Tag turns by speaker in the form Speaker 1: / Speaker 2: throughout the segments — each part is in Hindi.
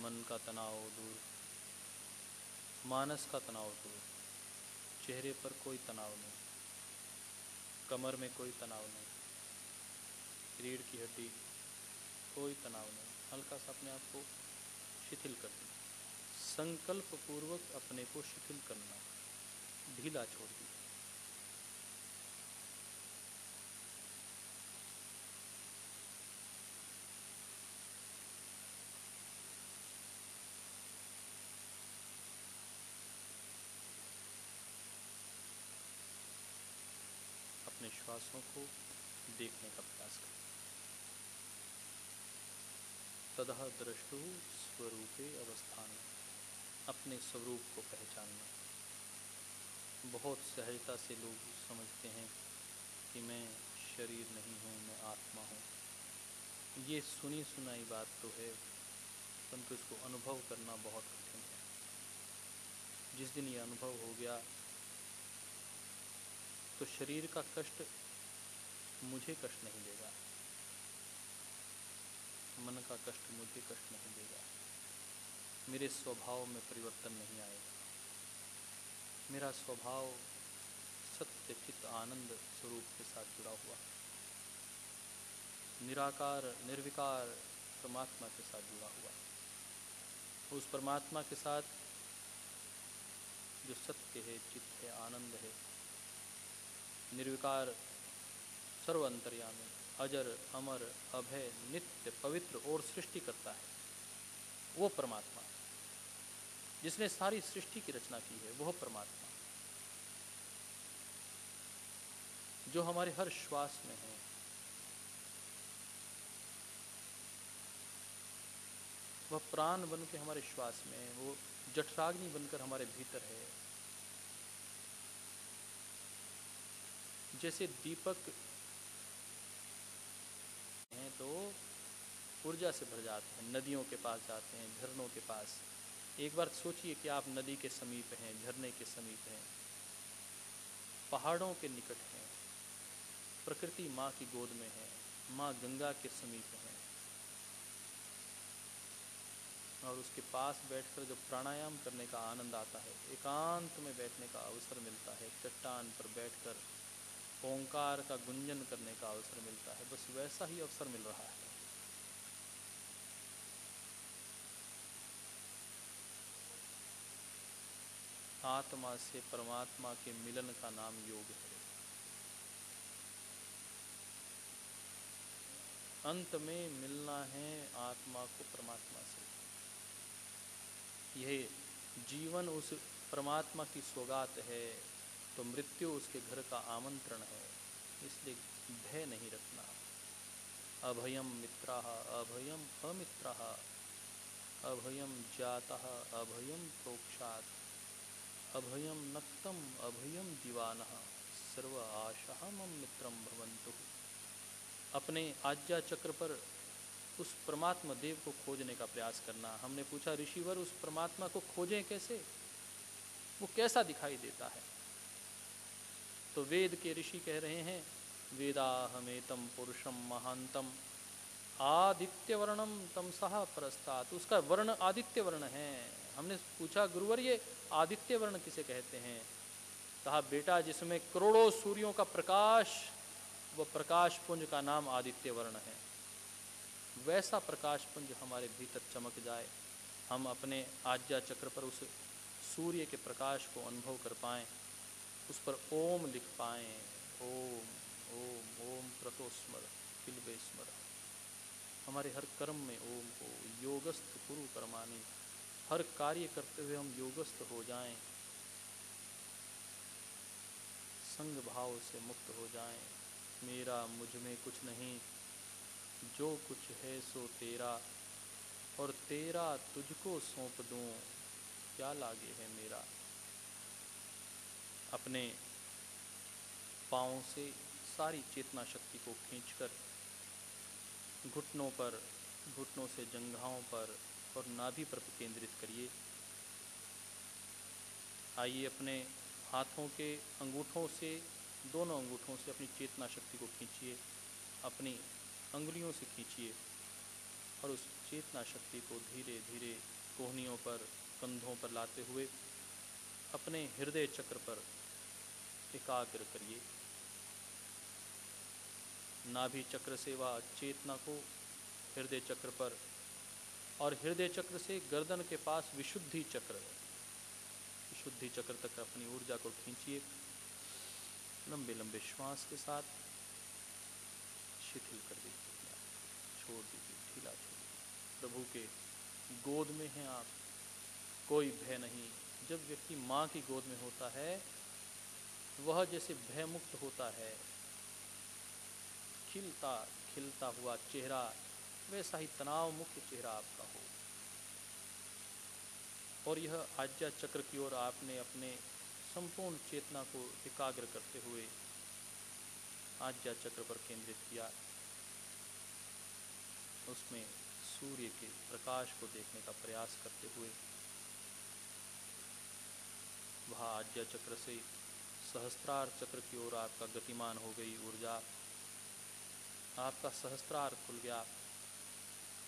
Speaker 1: मन का तनाव दूर, मानस का तनाव दूर। चेहरे पर कोई तनाव नहीं, कमर में कोई तनाव नहीं, रीढ़ की हड्डी कोई तनाव नहीं। हल्का सा अपने आप को शिथिल कर दें। संकल्प पूर्वक अपने को शिथिल करना, ढीला छोड़ दी। अपने श्वासों को देखने का प्रयास करें। ततः दृष्टु स्वरूपे अवस्थान, अपने स्वरूप को पहचानना। बहुत सहजता से लोग समझते हैं कि मैं शरीर नहीं हूँ, मैं आत्मा हूँ। ये सुनी सुनाई बात तो है, परंतु इसको अनुभव करना बहुत कठिन है। जिस दिन ये अनुभव हो गया तो शरीर का कष्ट मुझे कष्ट नहीं देगा, मन का कष्ट मुझे कष्ट नहीं देगा, मेरे स्वभाव में परिवर्तन नहीं आएगा। मेरा स्वभाव सत्य चित्त आनंद स्वरूप के साथ जुड़ा हुआ, निराकार निर्विकार परमात्मा के साथ जुड़ा हुआ। उस परमात्मा के साथ जो सत्य है, चित्त है, आनंद है, निर्विकार सर्व अंतर्यामी, अजर अमर अभय नित्य पवित्र और सृष्टि करता है, वो परमात्मा जिसने सारी सृष्टि की रचना की है, वह परमात्मा जो हमारे हर श्वास में है, वह प्राण बन के हमारे श्वास में है, वो जठराग्नि बनकर हमारे भीतर है। जैसे दीपक हैं तो ऊर्जा से भर जाते हैं, नदियों के पास जाते हैं, झरनों के पास। एक बार सोचिए कि आप नदी के समीप हैं, झरने के समीप हैं, पहाड़ों के निकट हैं, प्रकृति माँ की गोद में है, माँ गंगा के समीप हैं, और उसके पास बैठकर जब प्राणायाम करने का आनंद आता है, एकांत में बैठने का अवसर मिलता है, चट्टान पर बैठकर ओंकार का गुंजन करने का अवसर मिलता है, बस वैसा ही अवसर मिल रहा है। आत्मा से परमात्मा के मिलन का नाम योग है। अंत में मिलना है आत्मा को परमात्मा से। यह जीवन उस परमात्मा की सौगात है, तो मृत्यु उसके घर का आमंत्रण है। इसलिए भय नहीं रखना। अभयम मित्राः अभयम अमित्राः, अभयम जातः अभयम प्रोक्षात्, अभयम नक्तम अभयम दीवानः, सर्व आशाः मम मित्रम भवन्तु। अपने आज्ञा चक्र पर उस परमात्मा देव को खोजने का प्रयास करना। हमने पूछा ऋषिवर उस परमात्मा को खोजें कैसे, वो कैसा दिखाई देता है? तो वेद के ऋषि कह रहे हैं, वेदाहमेतम पुरुषम महांतम आदित्य वर्णम तमसः परस्तात्। उसका वर्ण आदित्य वर्ण है। हमने पूछा गुरुवर ये आदित्य वर्ण किसे कहते हैं? कहा बेटा जिसमें करोड़ों सूर्यों का प्रकाश, वह प्रकाश पुंज का नाम आदित्य वर्ण है। वैसा प्रकाश पुंज हमारे भीतर चमक जाए, हम अपने आज्ञा चक्र पर उस सूर्य के प्रकाश को अनुभव कर पाएं, उस पर ओम लिख पाएं, ओम ओम ओम क्रतोस्मर किल्बे स्मर। हमारे हर कर्म में ओम हो, योगस्थ कुरु कर्माणि, हर कार्य करते हुए हम योगस्थ हो जाएं, संग भाव से मुक्त हो जाएं। मेरा मुझ में कुछ नहीं, जो कुछ है सो तेरा, और तेरा तुझको सौंप दूं, क्या लागे है मेरा। अपने पाँव से सारी चेतना शक्ति को खींचकर घुटनों पर, घुटनों से जंघाओं पर और नाभि पर केंद्रित करिए। आइए अपने हाथों के अंगूठों से, दोनों अंगूठों से अपनी चेतना शक्ति को खींचिए, अपनी अंगुलियों से खींचिए और उस चेतना शक्ति को धीरे धीरे कोहनियों पर, कंधों पर लाते हुए अपने हृदय चक्र पर एकाग्र करिए। नाभि चक्र से वह चेतना को हृदय चक्र पर, और हृदय चक्र से गर्दन के पास विशुद्धि चक्र, विशुद्धि चक्र तक अपनी ऊर्जा को खींचिए। लंबे लंबे श्वास के साथ शिथिल कर दीजिए, छोड़ दीजिए, ढीला छोड़ दीजिए। प्रभु के गोद में हैं आप, कोई भय नहीं। जब व्यक्ति माँ की गोद में होता है वह जैसे भय मुक्त होता है, खिलता खिलता हुआ चेहरा, वैसा ही तनाव मुक्त चेहरा आपका हो। और यह आज्ञा चक्र की ओर आपने अपने संपूर्ण चेतना को एकाग्र करते हुए आज्ञा चक्र पर केंद्रित किया। उसमें सूर्य के प्रकाश को देखने का प्रयास करते हुए वह आज्ञा चक्र से सहस्त्रार चक्र की ओर आपका गतिमान हो गई ऊर्जा। आपका सहस्त्रार खुल गया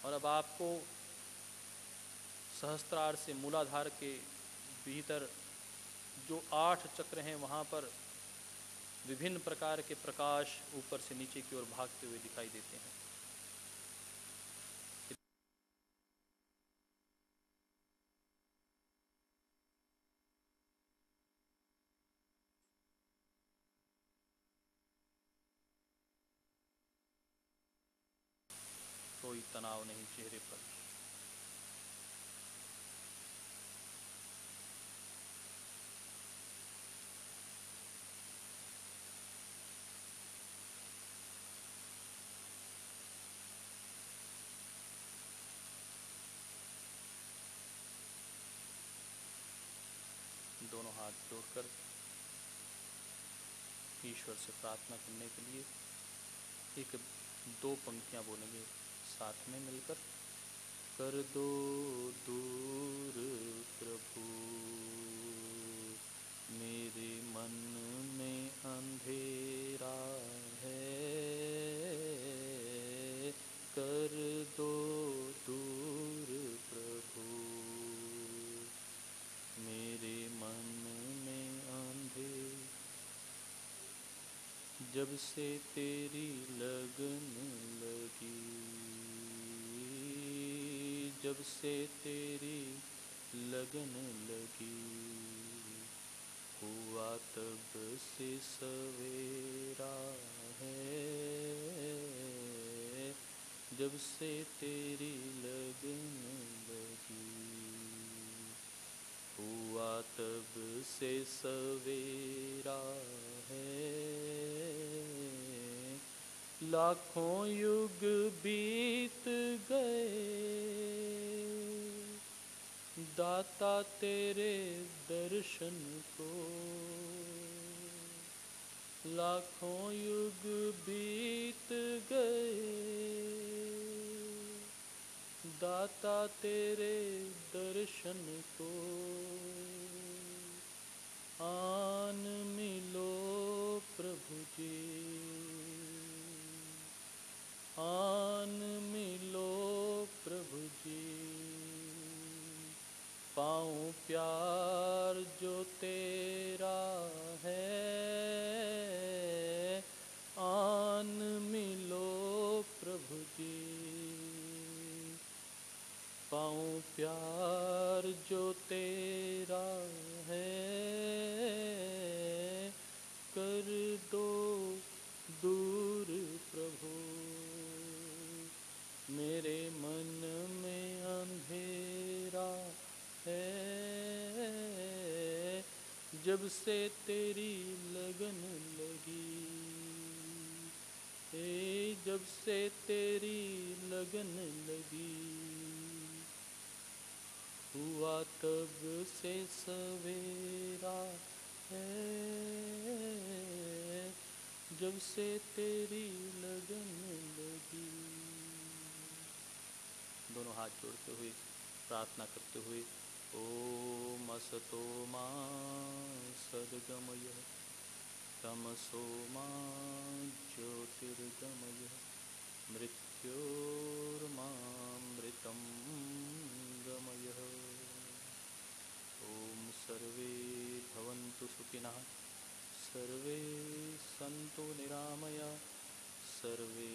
Speaker 1: और अब आपको सहस्त्रार से मूलाधार के भीतर जो 8 चक्र हैं वहाँ पर विभिन्न प्रकार के प्रकाश ऊपर से नीचे की ओर भागते हुए दिखाई देते हैं। कोई तनाव नहीं चेहरे पर। दोनों हाथ जोड़कर ईश्वर से प्रार्थना करने के लिए एक 2 पंक्तियां बोलेंगे साथ में मिलकर। कर दो दूर प्रभु मेरे मन में अंधेरा है, कर दो दूर प्रभु मेरे मन में अंधेरा। जब से तेरी लगन लगी, जब से तेरी लगन लगी, हुआ तब से सवेरा है। जब से तेरी लगन लगी, हुआ तब से सवेरा है। लाखों युग बीत गए दाता तेरे दर्शन को, लाखों युग बीत गए दाता तेरे दर्शन को। आन मिलो प्रभु जी, आन मिलो प्रभु जी, पाऊं प्यार जो तेरा है। आन मिलो प्रभु जी, पाऊं प्यार जो तेरा है। कर दो दूर प्रभु मेरे मन में अंधेरा है। जब से तेरी लगन लगी, जब से तेरी लगन लगी, हुआ तब से सवेरा है। जब से तेरी लगन लगी। दोनों हाथ जोड़ते हुए प्रार्थना करते हुए ओम असतो मा सद्गमय तमसो मा ज्योतिर्गमय मृत्योर्मा सुखिनः सर्वे सन्तु निरामया सर्वे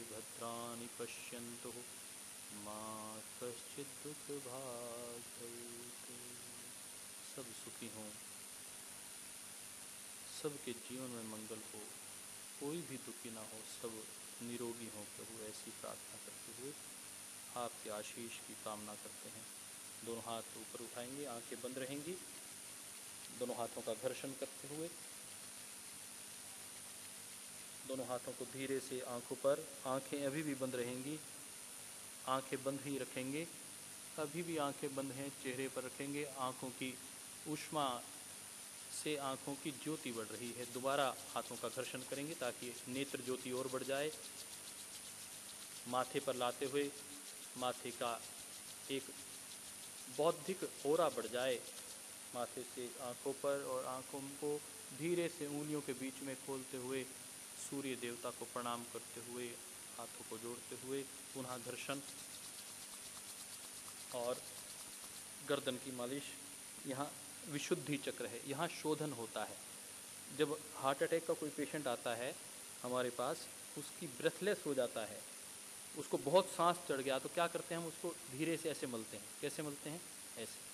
Speaker 1: भद्राणि पश्यन्तु मा कश्चित् दुःखभाग् भवेत्। सब सुखी हों, सबके जीवन में मंगल हो, कोई भी दुखी ना हो, सब निरोगी हों प्रभु, ऐसी प्रार्थना करते हुए आपके आशीष की कामना करते हैं। दोनों हाथ ऊपर उठाएंगे, आंखें बंद रहेंगी, दोनों हाथों का घर्षण करते हुए दोनों हाथों को धीरे से आंखों पर, आंखें अभी भी बंद रहेंगी, आंखें बंद ही रखेंगे, अभी भी आंखें बंद हैं, चेहरे पर रखेंगे। आंखों की ऊष्मा से आंखों की ज्योति बढ़ रही है। दोबारा हाथों का घर्षण करेंगे ताकि नेत्र ज्योति और बढ़ जाए। माथे पर लाते हुए माथे का एक बौद्धिक ओरा बढ़ जाए, माथे से आंखों पर, और आंखों को धीरे से उंगलियों के बीच में खोलते हुए सूर्य देवता को प्रणाम करते हुए हाथों को जोड़ते हुए पुनः घर्षण और गर्दन की मालिश। यहाँ विशुद्धि चक्र है, यहाँ शोधन होता है। जब हार्ट अटैक का कोई पेशेंट आता है हमारे पास, उसकी ब्रेथलेस हो जाता है, उसको बहुत सांस चढ़ गया, तो क्या करते हैं हम उसको धीरे से ऐसे मलते हैं। कैसे मलते हैं? ऐसे।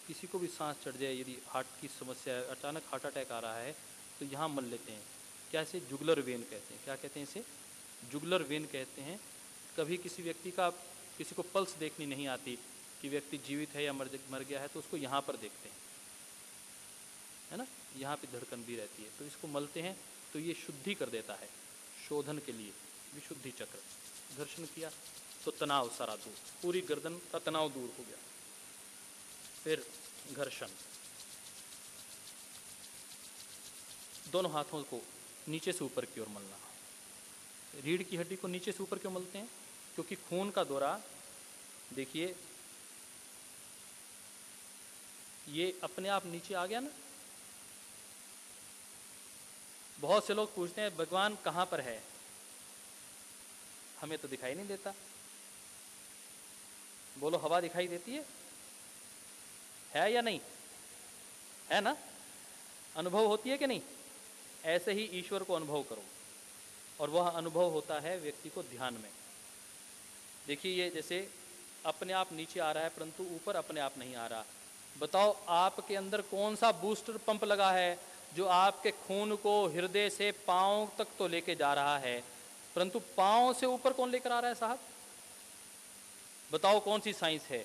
Speaker 1: किसी को भी सांस चढ़ जाए, यदि हार्ट की समस्या है, अचानक हार्ट अटैक आ रहा है, तो यहाँ मल लेते हैं। क्या इसे जुगलर वेन कहते हैं। क्या कहते हैं इसे? जुगलर वेन कहते हैं। कभी किसी व्यक्ति का, किसी को पल्स देखनी नहीं आती कि व्यक्ति जीवित है या मर गया है, तो उसको यहाँ पर देखते हैं, है ना, यहाँ पे धड़कन भी रहती है, तो इसको मलते हैं, तो ये शुद्धि कर देता है शोधन के लिए। विशुद्धि चक्र। घर्षण किया तो तनाव सारा दूर, पूरी गर्दन का तनाव दूर हो गया। फिर घर्षण। दोनों हाथों को नीचे से ऊपर की ओर मलना। रीढ़ की हड्डी को नीचे से ऊपर क्यों मलते हैं? क्योंकि खून का दौरा, देखिए ये अपने आप नीचे आ गया ना। बहुत से लोग पूछते हैं भगवान कहाँ पर है, हमें तो दिखाई नहीं देता। बोलो, हवा दिखाई देती है या नहीं? है ना? अनुभव होती है कि नहीं? ऐसे ही ईश्वर को अनुभव करो, और वह अनुभव होता है व्यक्ति को ध्यान में। देखिए ये जैसे अपने आप नीचे आ रहा है, परंतु ऊपर अपने आप नहीं आ रहा। बताओ आपके अंदर कौन सा बूस्टर पंप लगा है जो आपके खून को हृदय से पांव तक तो लेके जा रहा है, परंतु पांव से ऊपर कौन लेकर आ रहा है साहब? बताओ कौन सी साइंस है?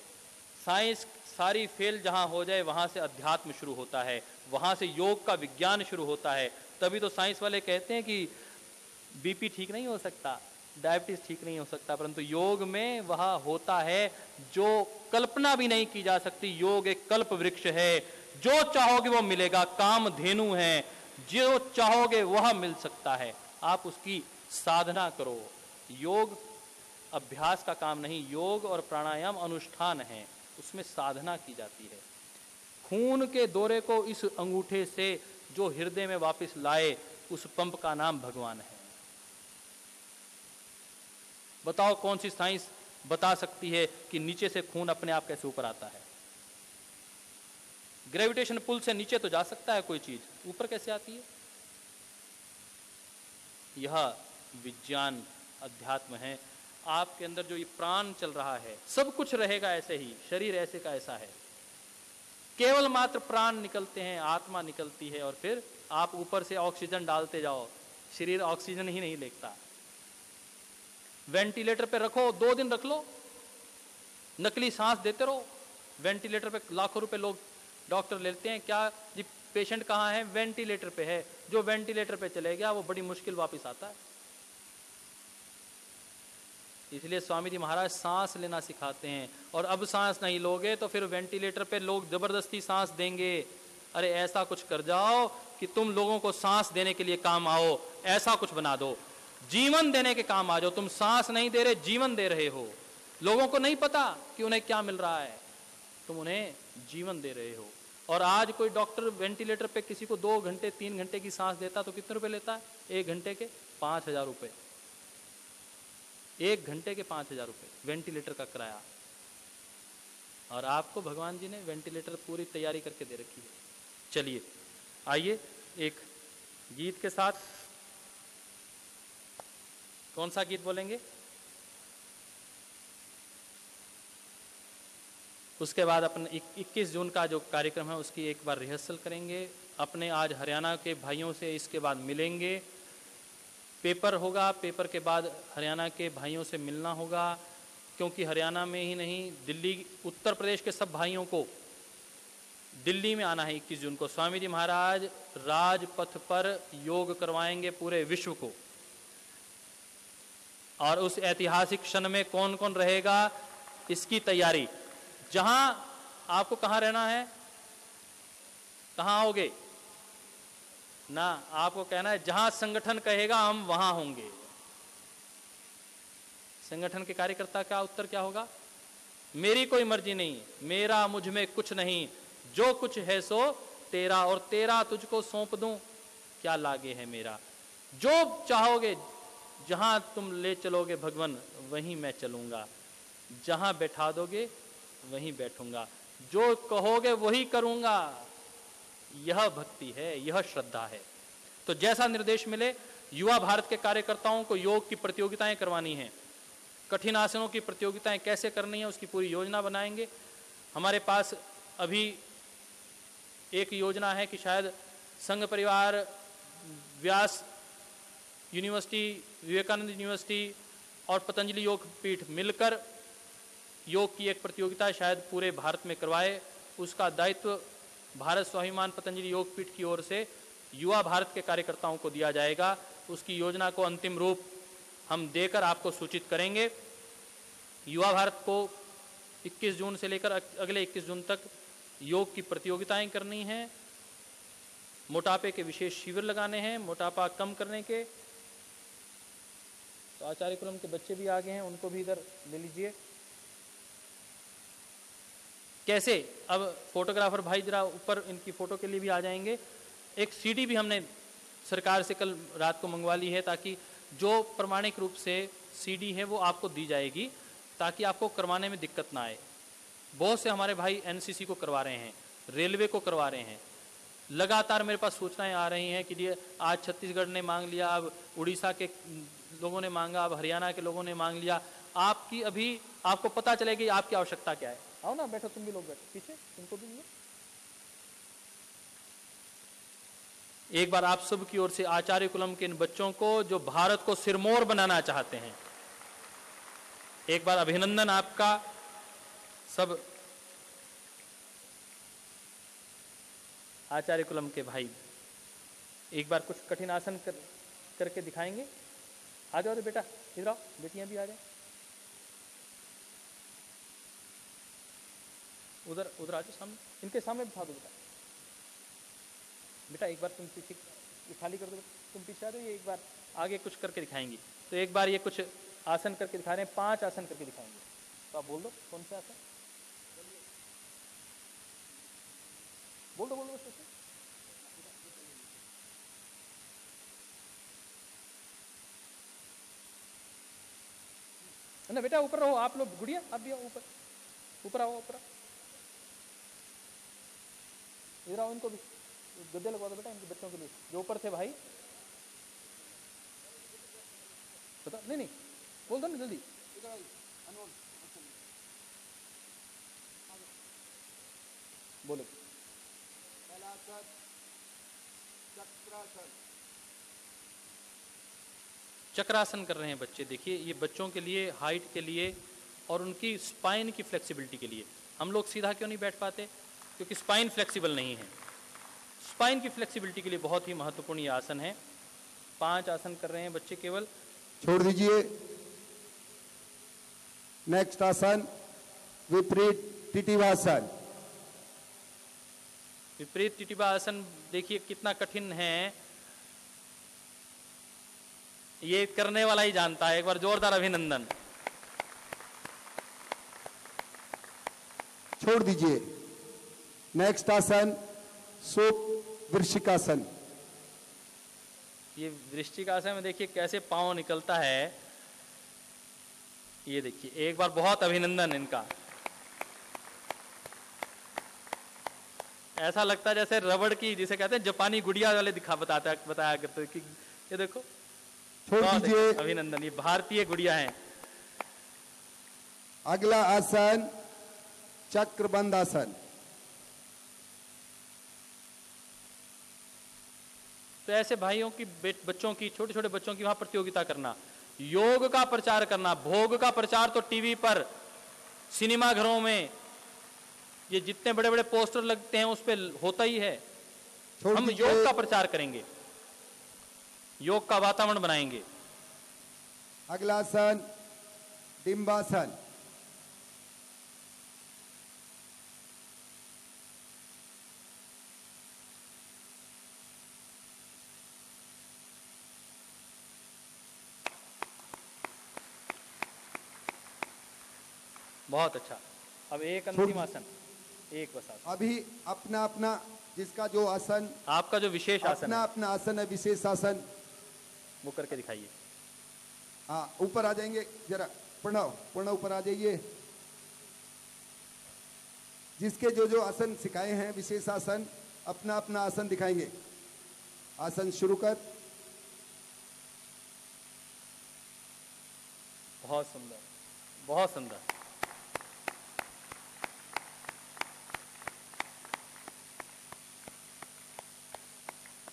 Speaker 1: साइंस सारी फेल जहां हो जाए, वहां से अध्यात्म शुरू होता है, वहां से योग का विज्ञान शुरू होता है। तभी तो साइंस वाले कहते हैं कि बीपी ठीक नहीं हो सकता, डायबिटीज ठीक नहीं हो सकता, परंतु योग में वह होता है जो कल्पना भी नहीं की जा सकती। योग एक कल्प वृक्ष है, जो चाहोगे वो मिलेगा। काम धेनु है, जो चाहोगे वह मिल सकता है। आप उसकी साधना करो। योग अभ्यास का काम नहीं, योग और प्राणायाम अनुष्ठान है, उसमें साधना की जाती है। खून के दौरे को इस अंगूठे से जो हृदय में वापस लाए, उस पंप का नाम भगवान है। बताओ कौन सी साइंस बता सकती है कि नीचे से खून अपने आप कैसे ऊपर आता है? ग्रेविटेशन पुल से नीचे तो जा सकता है कोई चीज, ऊपर कैसे आती है? यह विज्ञान अध्यात्म है। आपके अंदर जो ये प्राण चल रहा है, सब कुछ रहेगा ऐसे ही, शरीर ऐसे का ऐसा है, केवल मात्र प्राण निकलते हैं, आत्मा निकलती है, और फिर आप ऊपर से ऑक्सीजन डालते जाओ, शरीर ऑक्सीजन ही नहीं लेता। वेंटिलेटर पे रखो, 2 दिन रख लो, नकली सांस देते रहो। वेंटिलेटर पे लाखों रुपए लोग डॉक्टर लेते हैं। क्या जी पेशेंट कहाँ है? वेंटिलेटर पे है। जो वेंटिलेटर पे चले गया वो बड़ी मुश्किल वापस आता है। इसलिए स्वामी जी महाराज सांस लेना सिखाते हैं, और अब सांस नहीं लोगे तो फिर वेंटिलेटर पे लोग जबरदस्ती सांस देंगे। अरे ऐसा कुछ कर जाओ कि तुम लोगों को सांस देने के लिए काम आओ, ऐसा कुछ बना दो, जीवन देने के काम आ जाओ। तुम सांस नहीं दे रहे, जीवन दे रहे हो। लोगों को नहीं पता कि उन्हें क्या मिल रहा है, तुम उन्हें जीवन दे रहे हो। और आज कोई डॉक्टर वेंटिलेटर पे किसी को 2 घंटे 3 घंटे की सांस देता तो कितने रुपए लेता है? 1 घंटे के 5,000 रुपए। 1 घंटे के 5,000 रुपए वेंटिलेटर का किराया। और आपको भगवान जी ने वेंटिलेटर पूरी तैयारी करके दे रखी है। चलिए आइए एक गीत के साथ, कौन सा गीत बोलेंगे? उसके बाद अपने 21 जून का जो कार्यक्रम है उसकी एक बार रिहर्सल करेंगे। अपने आज हरियाणा के भाइयों से इसके बाद मिलेंगे, पेपर होगा, पेपर के बाद हरियाणा के भाइयों से मिलना होगा, क्योंकि हरियाणा में ही नहीं दिल्ली, उत्तर प्रदेश के सब भाइयों को दिल्ली में आना है 21 जून को। स्वामी जी महाराज राजपथ पर योग करवाएंगे पूरे विश्व को, और उस ऐतिहासिक क्षण में कौन कौन रहेगा इसकी तैयारी। जहां आपको कहां रहना है, कहां आओगे ना, आपको कहना है जहां संगठन कहेगा हम वहां होंगे। संगठन के कार्यकर्ता का उत्तर क्या होगा? मेरी कोई मर्जी नहीं, मेरा मुझ में कुछ नहीं, जो कुछ है सो तेरा, और तेरा तुझको सौंप दूं, क्या लागे है मेरा। जो चाहोगे, जहां तुम ले चलोगे भगवान वहीं मैं चलूंगा, जहां बैठा दोगे वहीं बैठूंगा, जो कहोगे वही करूंगा। यह भक्ति है, यह श्रद्धा है। तो जैसा निर्देश मिले, युवा भारत के कार्यकर्ताओं को योग की प्रतियोगिताएं करवानी है, कठिन आसनों की प्रतियोगिताएं कैसे करनी है उसकी पूरी योजना बनाएंगे। हमारे पास अभी एक योजना है कि शायद संघ परिवार, व्यास यूनिवर्सिटी, विवेकानंद यूनिवर्सिटी और पतंजलि योग पीठ मिलकर योग की एक प्रतियोगिता शायद पूरे भारत में करवाए। उसका दायित्व भारत स्वाभिमान पतंजलि योग पीठ की ओर से युवा भारत के कार्यकर्ताओं को दिया जाएगा। उसकी योजना को अंतिम रूप हम देकर आपको सूचित करेंगे। युवा भारत को 21 जून से लेकर अगले 21 जून तक योग की प्रतियोगिताएं करनी हैं, मोटापे के विशेष शिविर लगाने हैं, मोटापा कम करने के। तो आचार्य कुलम के बच्चे भी आगे हैं, उनको भी इधर ले लीजिए। कैसे, अब फोटोग्राफर भाई जरा ऊपर इनकी फोटो के लिए भी आ जाएंगे। एक सीडी भी हमने सरकार से कल रात को मंगवा ली है, ताकि जो प्रमाणिक रूप से सीडी है वो आपको दी जाएगी, ताकि आपको करवाने में दिक्कत ना आए। बहुत से हमारे भाई एनसीसी को करवा रहे हैं, रेलवे को करवा रहे हैं। लगातार मेरे पास सूचनाएं आ रही हैं कि आज छत्तीसगढ़ ने मांग लिया, अब उड़ीसा के लोगों ने मांगा, अब हरियाणा के लोगों ने मांग लिया। आपकी अभी आपको पता चलेगी आपकी आवश्यकता क्या है। आओ ना, बैठो, तुम भी लोग बैठो पीछे, तुमको भी मिलो। एक बार आप सब की ओर से आचार्य कुलम के इन बच्चों को जो भारत को सिरमौर बनाना चाहते हैं, एक बार अभिनंदन आपका। सब आचार्य कुलम के भाई एक बार कुछ कठिन आसन करके दिखाएंगे। आ जाओ बेटा, इधर आओ, बेटियां भी आ जाए, उधर उधर आ जाओ, सामने इनके सामने बिठा दो बेटा। बेटा एक बार तुम पीछे खाली कर दो, तुम पीछे आ जाओ, ये एक बार आगे कुछ करके दिखाएंगी। तो एक बार ये कुछ आसन करके दिखा रहे हैं, 5 आसन करके दिखाएंगे। तो आप बोल दो कौन से आसन, बोल दो बस ऐसे। ना बेटा ऊपर रहो, आप लोग, गुड़िया आप भी आओ ऊपर, ऊपर आओ, ऊपर इधर आओ, इनको भी गद्दे लगवा दो बेटा, इनके बच्चों के लिए जो ऊपर थे भाई। पता नहीं, नहीं बोल दो ना जल्दी। बोलो। चक्रासन कर रहे हैं बच्चे। देखिए ये बच्चों के लिए, हाइट के लिए और उनकी स्पाइन की फ्लेक्सिबिलिटी के लिए। हम लोग सीधा क्यों नहीं बैठ पाते? क्योंकि स्पाइन फ्लेक्सिबल नहीं है। स्पाइन की फ्लेक्सिबिलिटी के लिए बहुत ही महत्वपूर्ण ये आसन है। 5 आसन कर रहे हैं बच्चे केवल।
Speaker 2: छोड़ दीजिए। नेक्स्ट आसन विपरीत टिटिवासन।
Speaker 1: विपरीत टिटिवा आसन देखिए कितना कठिन है, ये करने वाला ही जानता है। एक बार जोरदार अभिनंदन।
Speaker 2: छोड़ दीजिए। नेक्स्ट आसन सुप वृश्चिकासन।
Speaker 1: ये वृश्चिकासन में देखिए कैसे पांव निकलता है, ये देखिए। एक बार बहुत अभिनंदन इनका। ऐसा लगता है जैसे रबड़ की, जिसे कहते हैं जापानी गुड़िया वाले बताया करते कि ये देखो।
Speaker 2: छोड़ दीजिए।
Speaker 1: अभिनंदन, ये भारतीय गुड़िया हैं।
Speaker 2: अगला आसन चक्रबंध आसन।
Speaker 1: तो ऐसे भाइयों की बच्चों की, छोटे छोटे बच्चों की वहां प्रतियोगिता करना, योग का प्रचार करना। भोग का प्रचार तो टीवी पर, सिनेमा घरों में, ये जितने बड़े बड़े पोस्टर लगते हैं उस पर होता ही है। हम योग का प्रचार करेंगे, योग का वातावरण बनाएंगे।
Speaker 2: अगला आसन डिंबासन।
Speaker 1: बहुत अच्छा। अब एक अंतिम आसन, एक बस आसन।
Speaker 2: अभी अपना अपना जिसका जो आसन,
Speaker 1: आपका जो विशेष आसन
Speaker 2: अपना
Speaker 1: है,
Speaker 2: अपना आसन है, विशेष आसन,
Speaker 1: वो करके दिखाइए।
Speaker 2: हाँ, ऊपर आ जाएंगे जरा। प्रणव ऊपर आ जाइए। जिसके जो जो आसन सिखाए हैं, विशेष आसन, अपना अपना आसन दिखाएंगे। आसन शुरू कर।
Speaker 1: बहुत सुंदर, बहुत सुंदर।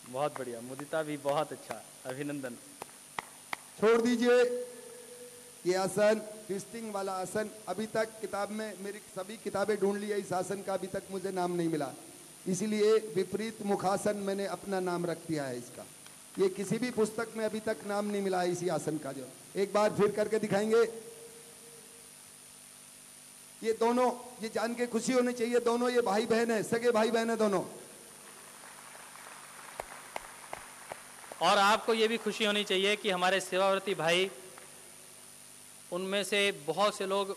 Speaker 1: बहुत बढ़िया मुदिता भी, बहुत अच्छा, अभिनंदन।
Speaker 2: छोड़ दीजिए ये आसन, ट्विस्टिंग वाला आसन। अभी तक किताब में, मेरी सभी किताबें ढूंढ ली है, इस आसन का अभी तक मुझे नाम नहीं मिला, इसीलिए विपरीत मुखासन मैंने अपना नाम रख दिया है इसका। ये किसी भी पुस्तक में अभी तक नाम नहीं मिला है इसी आसन का। जो एक बार फिर करके दिखाएंगे। ये दोनों, ये जान के खुशी होनी चाहिए, दोनों ये भाई बहन है, सगे भाई बहन है दोनों।
Speaker 1: और आपको ये भी खुशी होनी चाहिए कि हमारे सेवाव्रती भाई, उनमें से बहुत से लोग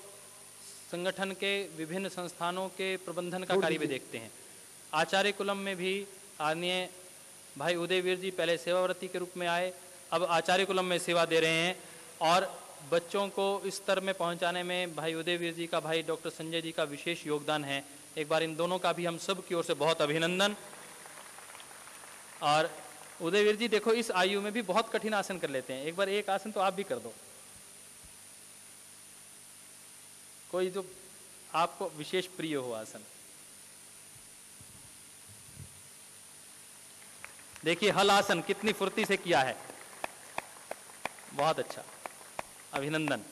Speaker 1: संगठन के विभिन्न संस्थानों के प्रबंधन का कार्य भी देखते हैं। आचार्य कुलम में भी आदरणीय भाई उदयवीर जी पहले सेवाव्रती के रूप में आए, अब आचार्य कुलम में सेवा दे रहे हैं। और बच्चों को इस स्तर में पहुंचाने में भाई उदयवीर जी का, भाई डॉक्टर संजय जी का विशेष योगदान है। एक बार इन दोनों का भी हम सब की ओर से बहुत अभिनंदन। और उदयवीर जी देखो, इस आयु में भी बहुत कठिन आसन कर लेते हैं। एक बार एक आसन तो आप भी कर दो, कोई जो आपको विशेष प्रिय हो आसन। देखिए हल आसन कितनी फुर्ती से किया है, बहुत अच्छा, अभिनंदन।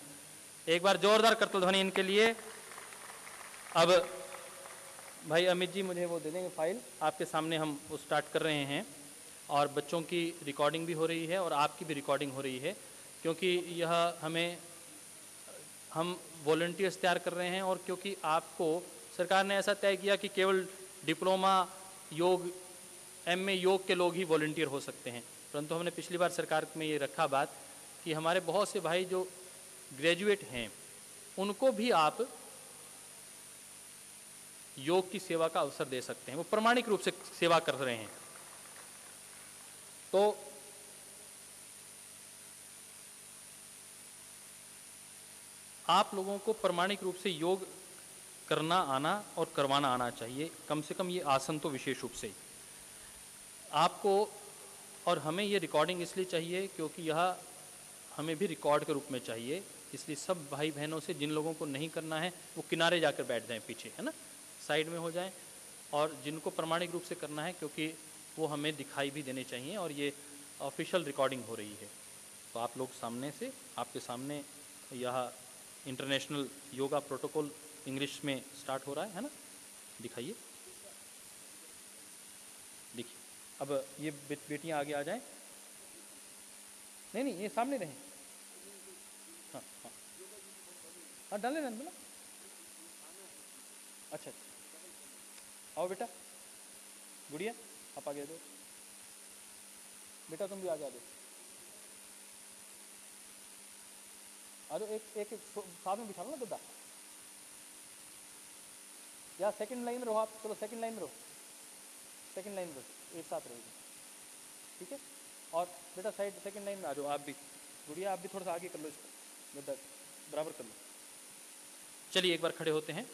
Speaker 1: एक बार जोरदार करतल ध्वनि इनके लिए। अब भाई अमित जी मुझे वो दे देंगे फाइल, आपके सामने हम वो स्टार्ट कर रहे हैं। और बच्चों की रिकॉर्डिंग भी हो रही है और आपकी भी रिकॉर्डिंग हो रही है, क्योंकि यह हम वॉलंटियर्स तैयार कर रहे हैं। और क्योंकि आपको सरकार ने ऐसा तय किया कि केवल डिप्लोमा योग, एमए योग के लोग ही वॉलंटियर हो सकते हैं, परंतु हमने पिछली बार सरकार में ये रखा बात कि हमारे बहुत से भाई जो ग्रेजुएट हैं, उनको भी आप योग की सेवा का अवसर दे सकते हैं। वो प्रामाणिक रूप से सेवा कर रहे हैं। तो आप लोगों को प्रामाणिक रूप से योग करना आना और करवाना आना चाहिए, कम से कम ये आसन तो विशेष रूप से आपको। और हमें ये रिकॉर्डिंग इसलिए चाहिए क्योंकि यह हमें भी रिकॉर्ड के रूप में चाहिए। इसलिए सब भाई बहनों से, जिन लोगों को नहीं करना है वो किनारे जाकर बैठ जाएं, पीछे है ना, साइड में हो जाएं। और जिनको प्रामाणिक रूप से करना है, क्योंकि वो हमें दिखाई भी देने चाहिए और ये ऑफिशियल रिकॉर्डिंग हो रही है। तो आप लोग सामने से, आपके सामने यह इंटरनेशनल योगा प्रोटोकॉल इंग्लिश में स्टार्ट हो रहा है ना, दिखाइए। देखिए अब ये बेटियां आगे आ जाएं। नहीं ये सामने रहें। हाँ हाँ हाँ, डाले ना बोला। अच्छा आओ बेटा, गुड़िया आप आगे दो, बेटा तुम भी आगे आ जाओ। आ जाओ, एक साथ में बिठा लो ना गद्दा। या सेकंड लाइन में रहो आप, चलो सेकंड लाइन में रहो, सेकंड लाइन में रहो, एक साथ रहेगी, ठीक है। और बेटा साइड सेकंड लाइन में आ जाओ आप भी, गुड़िया आप भी थोड़ा सा आगे कर लो, इसको गद्दा बराबर कर लो। चलिए एक बार खड़े होते हैं।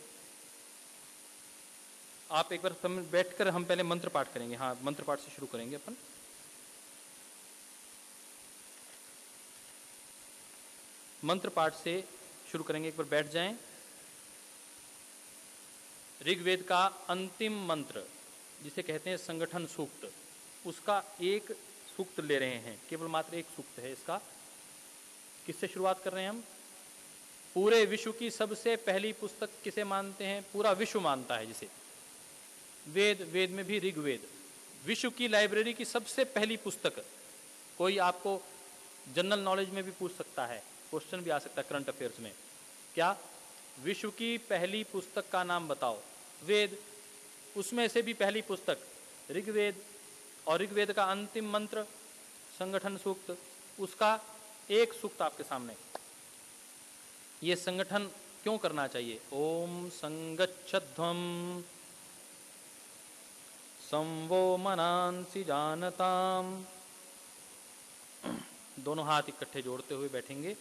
Speaker 1: आप एक बार बैठकर हम पहले मंत्र पाठ करेंगे। हाँ, मंत्र पाठ से शुरू करेंगे अपन। मंत्र पाठ से शुरू करेंगे, एक बार बैठ जाएं। ऋग्वेद का अंतिम मंत्र जिसे कहते हैं संगठन सूक्त, उसका एक सूक्त ले रहे हैं, केवल मात्र एक सूक्त है इसका। किससे शुरुआत कर रहे हैं हम? पूरे विश्व की सबसे पहली पुस्तक किसे मानते हैं? पूरा विश्व मानता है जिसे, वेद में भी ऋग्वेद विश्व की लाइब्रेरी की सबसे पहली पुस्तक। कोई आपको जनरल नॉलेज में भी पूछ सकता है, क्वेश्चन भी आ सकता है करंट अफेयर्स में, क्या विश्व की पहली पुस्तक का नाम बताओ? वेद। उसमें से भी पहली पुस्तक ऋग्वेद, और ऋग्वेद का अंतिम मंत्र संगठन सूक्त, उसका एक सूक्त आपके सामने। ये संगठन क्यों करना चाहिए? ओम संगच्छध्वम संवो मनांसि जानताम। दोनों हाथ इकट्ठे जोड़ते हुए बैठेंगे।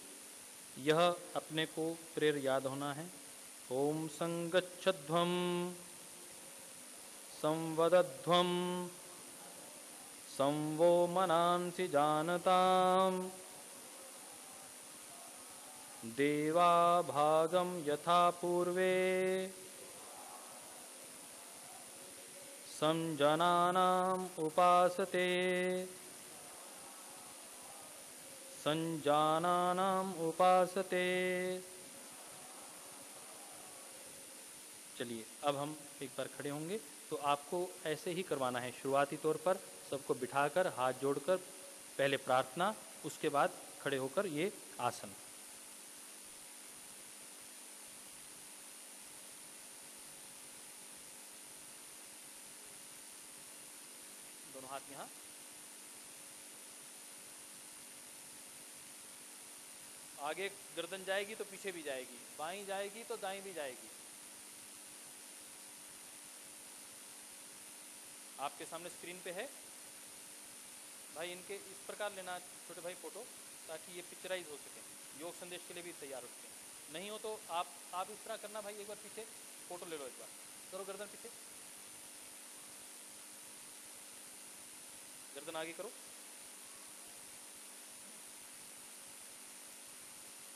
Speaker 1: यह अपने को प्रेर याद होना है। ओम संगच्छध्वम संवदध्वम संवो मनांसि जानताम। देवा भागम यथा पूर्वे संजनानाम उपासते संजानानाम उपासते। चलिए अब हम एक बार खड़े होंगे, तो आपको ऐसे ही करवाना है। शुरुआती तौर पर सबको बिठाकर हाथ जोड़कर पहले प्रार्थना, उसके बाद खड़े होकर ये आसन। दोनों हाथ यहाँ, आगे गर्दन जाएगी तो पीछे भी जाएगी, बाईं जाएगी तो दाईं भी जाएगी। आपके सामने स्क्रीन पे है भाई, इनके इस प्रकार लेना छोटे भाई फोटो, ताकि ये पिक्चराइज हो सके, योग संदेश के लिए भी तैयार हो सके। नहीं हो तो आप इस तरह करना भाई, एक बार पीछे फोटो ले लो, एक बार करो गर्दन पीछे, गर्दन आगे करो।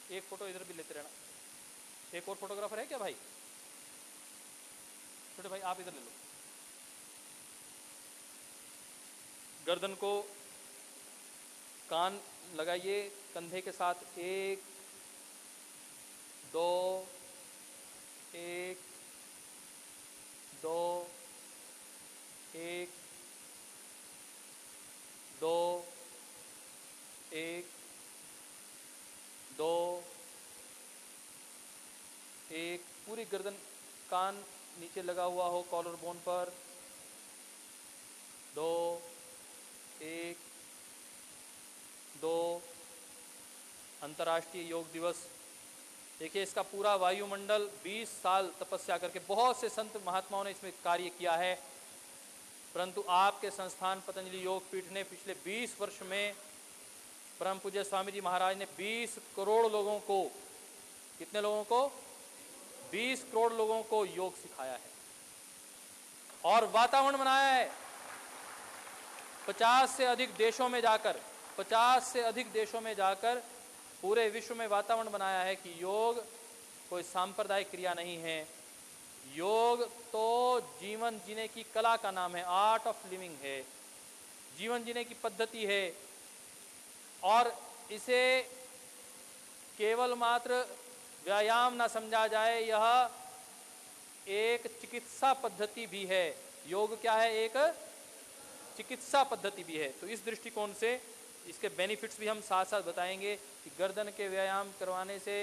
Speaker 1: एक फोटो इधर भी लेते रहना। एक और फोटोग्राफर है क्या भाई? छोटे भाई आप इधर ले लो। गर्दन को कान लगाइए कंधे के साथ, 1 2 1 2 1 2 1 2 1। पूरी गर्दन, कान नीचे लगा हुआ हो कॉलर बोन पर। 2 1 2। अंतर्राष्ट्रीय योग दिवस। देखिए इसका पूरा वायुमंडल 20 साल तपस्या करके, बहुत से संत महात्माओं ने इसमें कार्य किया है, परंतु आपके संस्थान पतंजलि योग पीठ ने पिछले 20 वर्ष में परम पूज्य स्वामी जी महाराज ने 20 करोड़ लोगों को, कितने लोगों को? 20 करोड़ लोगों को योग सिखाया है और वातावरण बनाया है। 50 से अधिक देशों में जाकर, 50 से अधिक देशों में जाकर पूरे विश्व में वातावरण बनाया है कि योग कोई सांप्रदायिक क्रिया नहीं है। योग तो जीवन जीने की कला का नाम है, आर्ट ऑफ लिविंग है, जीवन जीने की पद्धति है। और इसे केवल मात्र व्यायाम ना समझा जाए, यह एक चिकित्सा पद्धति भी है। योग क्या है? एक चिकित्सा पद्धति भी है। तो इस दृष्टिकोण से इसके बेनिफिट्स भी हम साथ साथ बताएंगे कि गर्दन के व्यायाम करवाने से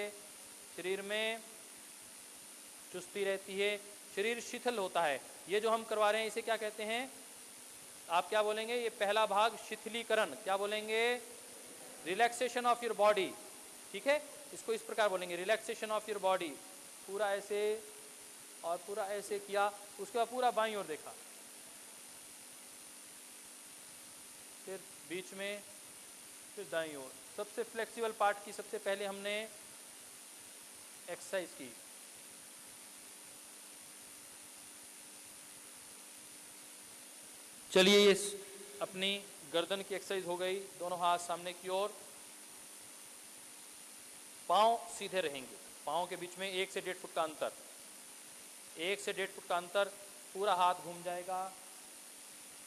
Speaker 1: शरीर में चुस्ती रहती है, शरीर शिथिल होता है। ये जो हम करवा रहे हैं इसे क्या कहते हैं? आप क्या बोलेंगे? ये पहला भाग शिथिलीकरण, क्या बोलेंगे? Relaxation of your body. ठीक है, इसको इस प्रकार बोलेंगे, रिलैक्सेशन ऑफ योर बॉडी। पूरा ऐसे और पूरा ऐसे किया, उसके बाद पूरा बाईं ओर देखा, फिर बीच में, फिर दाईं ओर। सबसे फ्लेक्सिबल पार्ट की सबसे पहले हमने एक्सरसाइज की। चलिए, ये अपनी गर्दन की एक्सरसाइज हो गई। दोनों हाथ सामने की ओर, पांव सीधे रहेंगे, पांव के बीच में 1 से 1.5 फुट का अंतर, 1 से 1.5 फुट का अंतर, पूरा हाथ घूम जाएगा,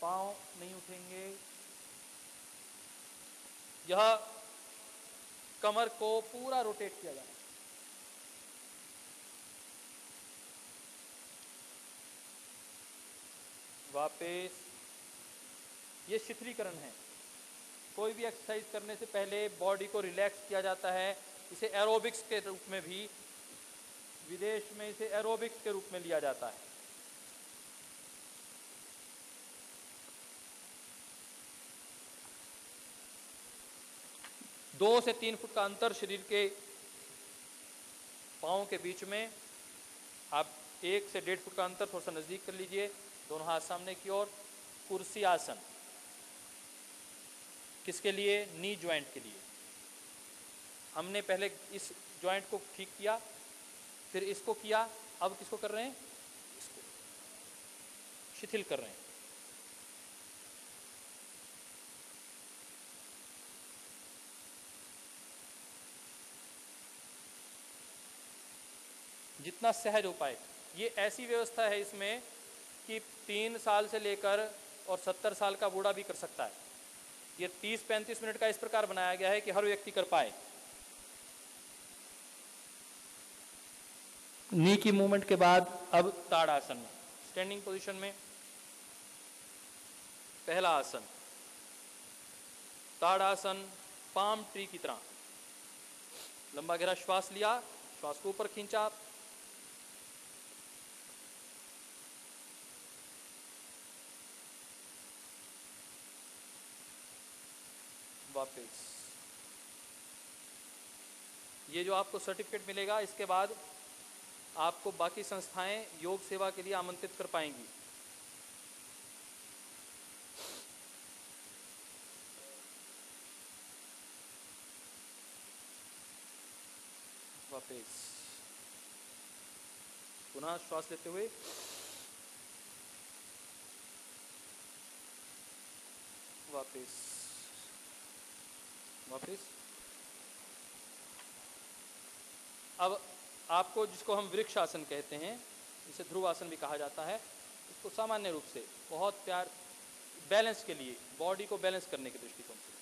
Speaker 1: पांव नहीं उठेंगे। यह कमर को पूरा रोटेट किया जाए। वापस, ये शिथिलीकरण है। कोई भी एक्सरसाइज करने से पहले बॉडी को रिलैक्स किया जाता है। इसे एरोबिक्स के रूप में भी, विदेश में इसे एरोबिक्स के रूप में लिया जाता है। दो से 3 फुट का अंतर शरीर के पाँव के बीच में। आप 1 से 1.5 फुट का अंतर थोड़ा सा नजदीक कर लीजिए। दोनों हाथ सामने की ओर, कुर्सी आसन। किसके लिए? नी ज्वाइंट के लिए। हमने पहले इस ज्वाइंट को ठीक किया, फिर इसको किया, अब किसको कर रहे हैं? इसको शिथिल कर रहे हैं। जितना सहज हो पाए। ये ऐसी व्यवस्था है इसमें कि 3 साल से लेकर और 70 साल का बूढ़ा भी कर सकता है। ये 30-35 मिनट का इस प्रकार बनाया गया है कि हर व्यक्ति कर पाए। नी की मूवमेंट के बाद अब ताड़ासन में, स्टैंडिंग पोजीशन में पहला आसन ताड़ासन, पाम ट्री की तरह। लंबा गहरा श्वास लिया, श्वास को ऊपर खींचा, वापस। ये जो आपको सर्टिफिकेट मिलेगा, इसके बाद आपको बाकी संस्थाएं योग सेवा के लिए आमंत्रित कर पाएंगी। वापस पुनः श्वास लेते हुए, वापस वापस। अब आपको, जिसको हम वृक्ष आसन कहते हैं, इसे ध्रुव आसन भी कहा जाता है, इसको सामान्य रूप से बहुत प्यार बैलेंस के लिए, बॉडी को बैलेंस करने के दृष्टिकोण से।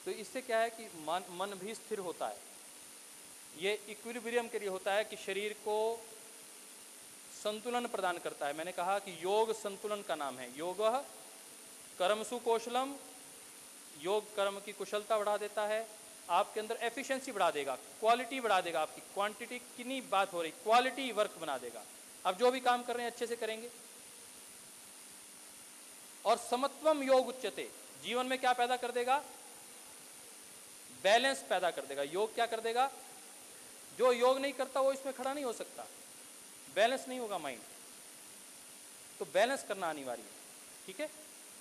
Speaker 1: तो इससे क्या है कि मन भी स्थिर होता है। ये इक्विलिब्रियम के लिए होता है कि शरीर को संतुलन प्रदान करता है। मैंने कहा कि योग संतुलन का नाम है। योगः कर्मसु कौशलम, योग कर्म की कुशलता बढ़ा देता है, आपके अंदर एफिशिएंसी बढ़ा देगा, क्वालिटी बढ़ा देगा। आपकी क्वांटिटी की नहीं बात हो रही, क्वालिटी वर्क बना देगा। आप जो भी काम कर रहे हैं अच्छे से करेंगे। और समत्वम योग उच्यते, जीवन में क्या पैदा कर देगा? बैलेंस पैदा कर देगा। योग क्या कर देगा? जो योग नहीं करता वो इसमें खड़ा नहीं हो सकता, बैलेंस नहीं होगा माइंड। तो बैलेंस करना अनिवार्य है। ठीक है,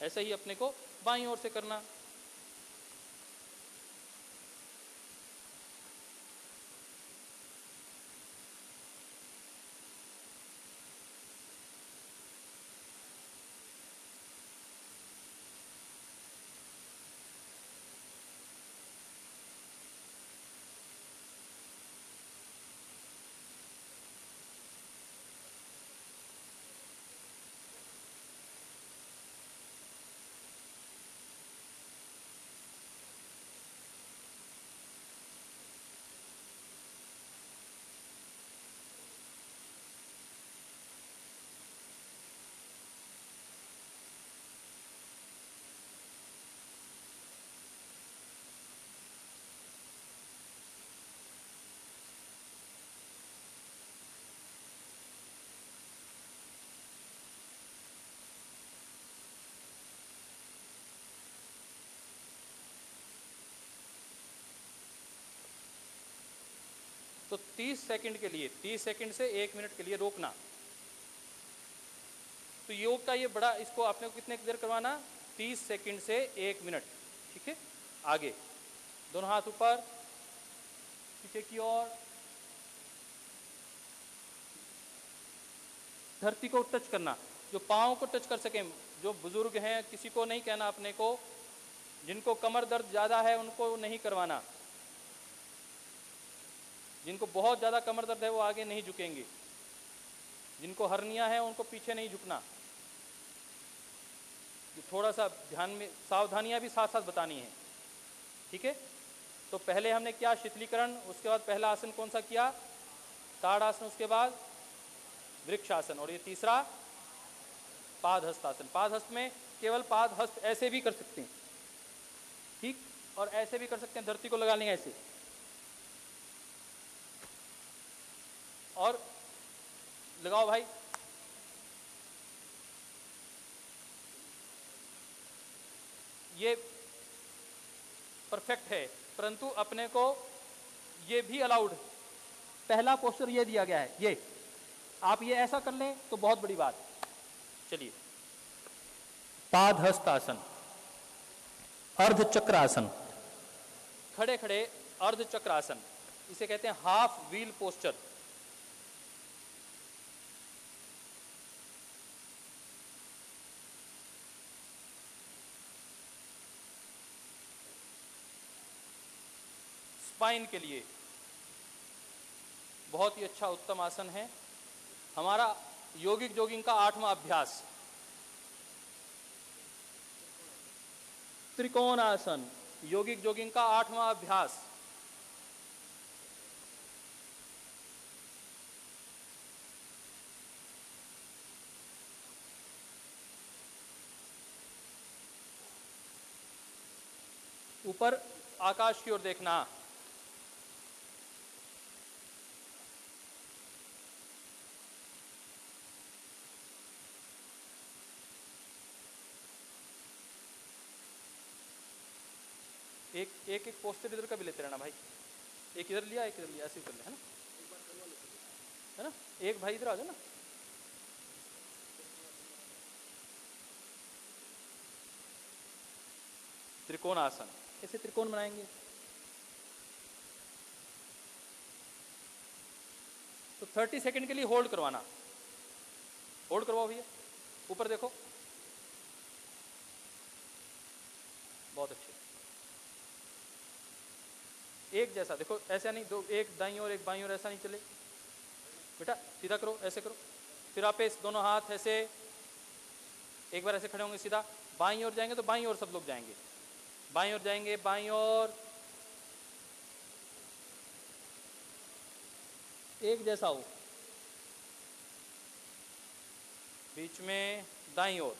Speaker 1: ऐसे ही अपने को बाईं ओर से करना। तो 30 सेकंड के लिए, 30 सेकंड से 1 मिनट के लिए रोकना। तो योग का ये बड़ा, इसको आपने को कितने देर करवाना, 30 सेकंड से 1 मिनट। ठीक है, आगे दोनों हाथ ऊपर, पीछे की ओर, धरती को टच करना, जो पाँव को टच कर सकें। जो बुजुर्ग हैं किसी को नहीं कहना अपने को, जिनको कमर दर्द ज़्यादा है उनको नहीं करवाना, जिनको बहुत ज़्यादा कमर दर्द है वो आगे नहीं झुकेंगे, जिनको हर्निया है उनको पीछे नहीं झुकना। ये थोड़ा सा ध्यान में, सावधानियां भी साथ साथ बतानी है। ठीक है, तो पहले हमने किया शीतलीकरण, उसके बाद पहला आसन कौन सा किया, ताड़ासन, उसके बाद वृक्षासन, और ये तीसरा पादहस्तासन। पादहस्त में केवल पादहस्त ऐसे भी कर सकते हैं, ठीक, और ऐसे भी कर सकते हैं, धरती को लगा लेंगे ऐसे, और लगाओ भाई। ये परफेक्ट है, परंतु अपने को ये भी अलाउड, पहला पोस्टर ये दिया गया है, ये आप ये ऐसा कर लें तो बहुत बड़ी बात। चलिए, पादहस्तासन, अर्धचक्रासन, खड़े खड़े अर्धचक्रासन, इसे कहते हैं हाफ व्हील पोस्चर। स्पाइन के लिए बहुत ही अच्छा उत्तम आसन है। हमारा यौगिक जॉगिंग का 8वां अभ्यास, त्रिकोणासन, यौगिक जॉगिंग का 8वां अभ्यास। ऊपर आकाश की ओर देखना, एक एक पोस्टर इधर का भी लेते रहना भाई, एक इधर लिया एक इधर लिया, ऐसे कर ले, है ना, एक भाई इधर आ जाओ ना। त्रिकोण आसन, ऐसे त्रिकोण बनाएंगे। तो 30 सेकंड के लिए होल्ड करवाना, होल्ड करवाओ भैया, ऊपर देखो, बहुत अच्छे, एक जैसा देखो, ऐसा नहीं दो, एक दाईं और एक बाईं और, ऐसा नहीं चले बेटा, सीधा करो, ऐसे करो। फिर आप इस दोनों हाथ ऐसे, एक बार ऐसे खड़े होंगे सीधा, बाईं ओर जाएंगे तो बाईं ओर सब लोग जाएंगे, बाईं ओर जाएंगे, बाईं ओर, एक जैसा हो, बीच में दाईं ओर,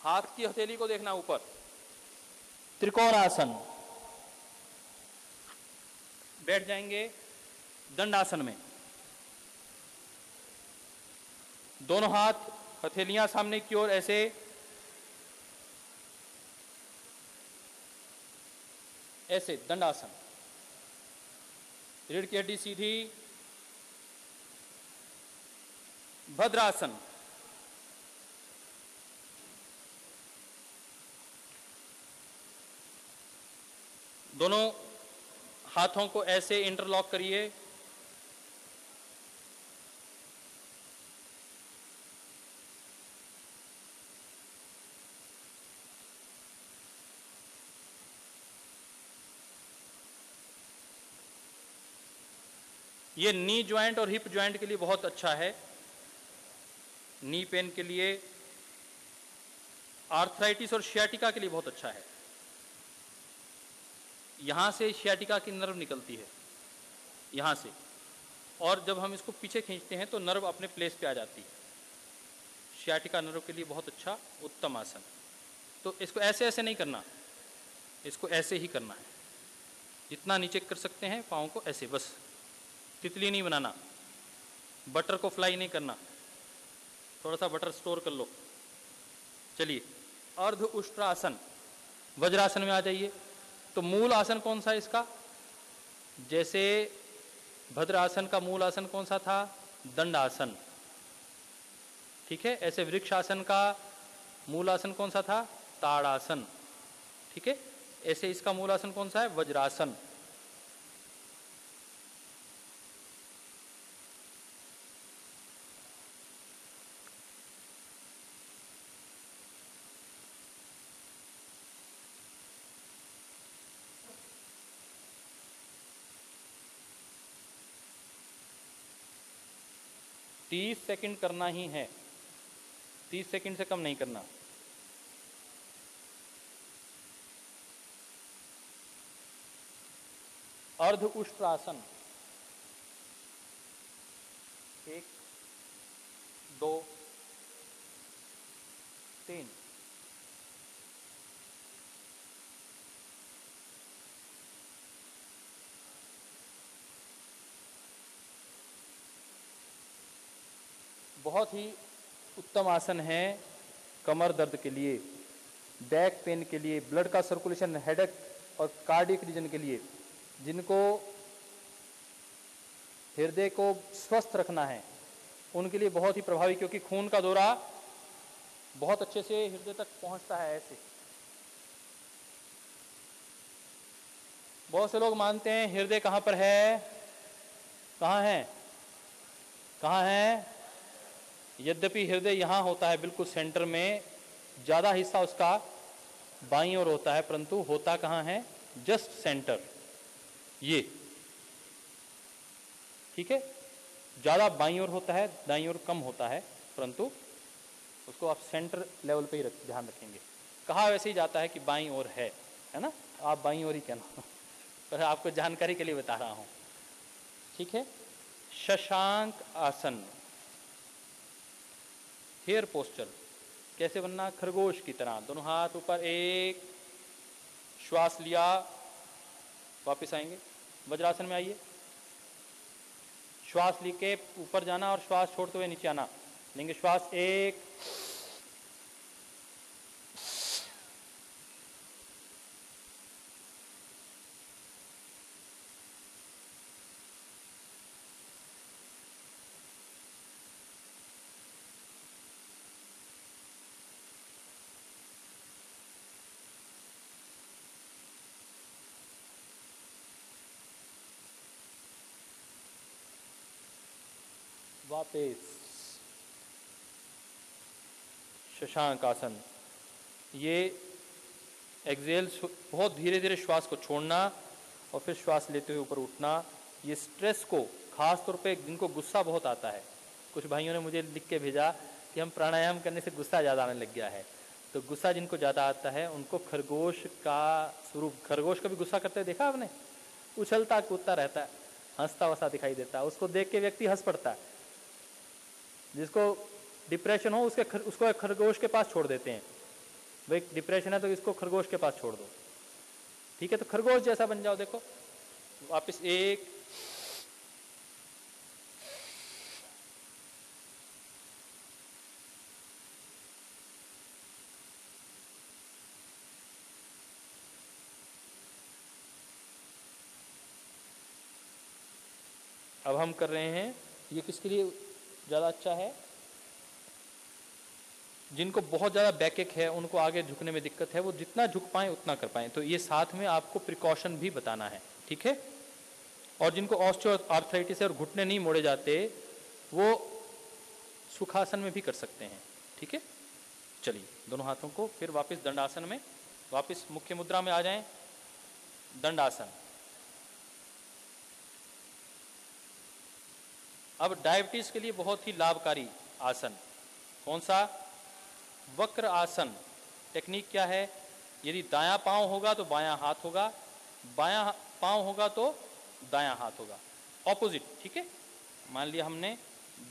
Speaker 1: हाथ की हथेली को देखना ऊपर, त्रिकोणासन। बैठ जाएंगे दंडासन में, दोनों हाथ हथेलियां सामने की ओर ऐसे, ऐसे दंडासन, रीढ़ की हड्डी सीधी, भद्रासन, दोनों हाथों को ऐसे इंटरलॉक करिए, ये नी ज्वाइंट और हिप ज्वाइंट के लिए बहुत अच्छा है, नी पेन के लिए, आर्थराइटिस और शियाटिका के लिए बहुत अच्छा है। यहां से शियाटिका की नर्व निकलती है, यहां से, और जब हम इसको पीछे खींचते हैं तो नर्व अपने प्लेस पे आ जाती है। शियाटिका नर्व के लिए बहुत अच्छा उत्तम आसन। तो इसको ऐसे ऐसे नहीं करना, इसको ऐसे ही करना है, जितना नीचे कर सकते हैं पाँव को ऐसे, बस तितली नहीं बनाना, बटर को फ्लाई नहीं करना, थोड़ा सा बटर स्टोर कर लो। चलिए अर्ध उष्ट्रासन, वज्रासन में आ जाइए। तो मूल आसन कौन सा है इसका? जैसे भद्रासन का मूल आसन कौन सा था? दंडासन, ठीक है। ऐसे वृक्षासन का मूल आसन कौन सा था? ताड़ासन, ठीक है। ऐसे इसका मूल आसन कौन सा है? वज्रासन। तीस सेकंड करना ही है, 30 सेकंड से कम नहीं करना। अर्ध उष्ट्रासन, 1 2 3। बहुत ही उत्तम आसन है कमर दर्द के लिए, बैक पेन के लिए, ब्लड का सर्कुलेशन, हेडेक और कार्डियक रीजन के लिए, जिनको हृदय को स्वस्थ रखना है उनके लिए बहुत ही प्रभावी, क्योंकि खून का दौरा बहुत अच्छे से हृदय तक पहुंचता है। ऐसे बहुत से लोग मानते हैं हृदय कहाँ पर है, कहाँ है, कहाँ है। यद्यपि हृदय यहाँ होता है बिल्कुल सेंटर में, ज़्यादा हिस्सा उसका बाईं ओर होता है, परंतु होता कहाँ है? जस्ट सेंटर, ये, ठीक है। ज़्यादा बाईं ओर होता है, दाईं ओर कम होता है, परंतु उसको आप सेंटर लेवल पे ही ध्यान रखेंगे। कहा वैसे ही जाता है कि बाईं ओर है ना, आप बाईं ओर ही कहना पर आपको जानकारी के लिए बता रहा हूँ, ठीक है। शशांक आसन, हेयर पोस्चर कैसे बनना? खरगोश की तरह, दोनों हाथ ऊपर, एक श्वास लिया, वापस आएंगे, वज्रासन में आइए। श्वास लेके ऊपर जाना और श्वास छोड़ते हुए नीचे आना। लेंगे श्वास, एक, वापस शशांक आसन। ये एक्सेल, बहुत धीरे धीरे श्वास को छोड़ना और फिर श्वास लेते हुए ऊपर उठना। ये स्ट्रेस को, खास तौर पे जिनको गुस्सा बहुत आता है, कुछ भाइयों ने मुझे लिख के भेजा कि हम प्राणायाम करने से गुस्सा ज़्यादा आने लग गया है, तो गुस्सा जिनको ज़्यादा आता है उनको खरगोश का स्वरूप, खरगोश कभी गुस्सा करते देखा आपने? उछलता कूदता रहता है, हंसता वसा दिखाई देता है, उसको देख के व्यक्ति हंस पड़ता है। जिसको डिप्रेशन हो उसको खरगोश के पास छोड़ देते हैं, भाई डिप्रेशन है तो इसको खरगोश के पास छोड़ दो, ठीक है। तो खरगोश जैसा बन जाओ, देखो वापस, एक, अब हम कर रहे हैं, ये किसके लिए ज़्यादा अच्छा है? जिनको बहुत ज़्यादा बैकएक है, उनको आगे झुकने में दिक्कत है, वो जितना झुक पाएं उतना कर पाएं। तो ये साथ में आपको प्रिकॉशन भी बताना है, ठीक है। और जिनको ऑस्टियो आर्थराइटिस है और घुटने नहीं मोड़े जाते, वो सुखासन में भी कर सकते हैं, ठीक है। चलिए, दोनों हाथों को फिर वापस दंडासन में, वापस मुख्य मुद्रा में आ जाएं। दंडासन। अब डायबिटीज के लिए बहुत ही लाभकारी आसन कौन सा? वक्र आसन। टेक्निक क्या है? यदि दायां पांव होगा तो बायां हाथ होगा, बायां पांव होगा तो दायां हाथ होगा, ऑपोजिट, ठीक है। मान लिया हमने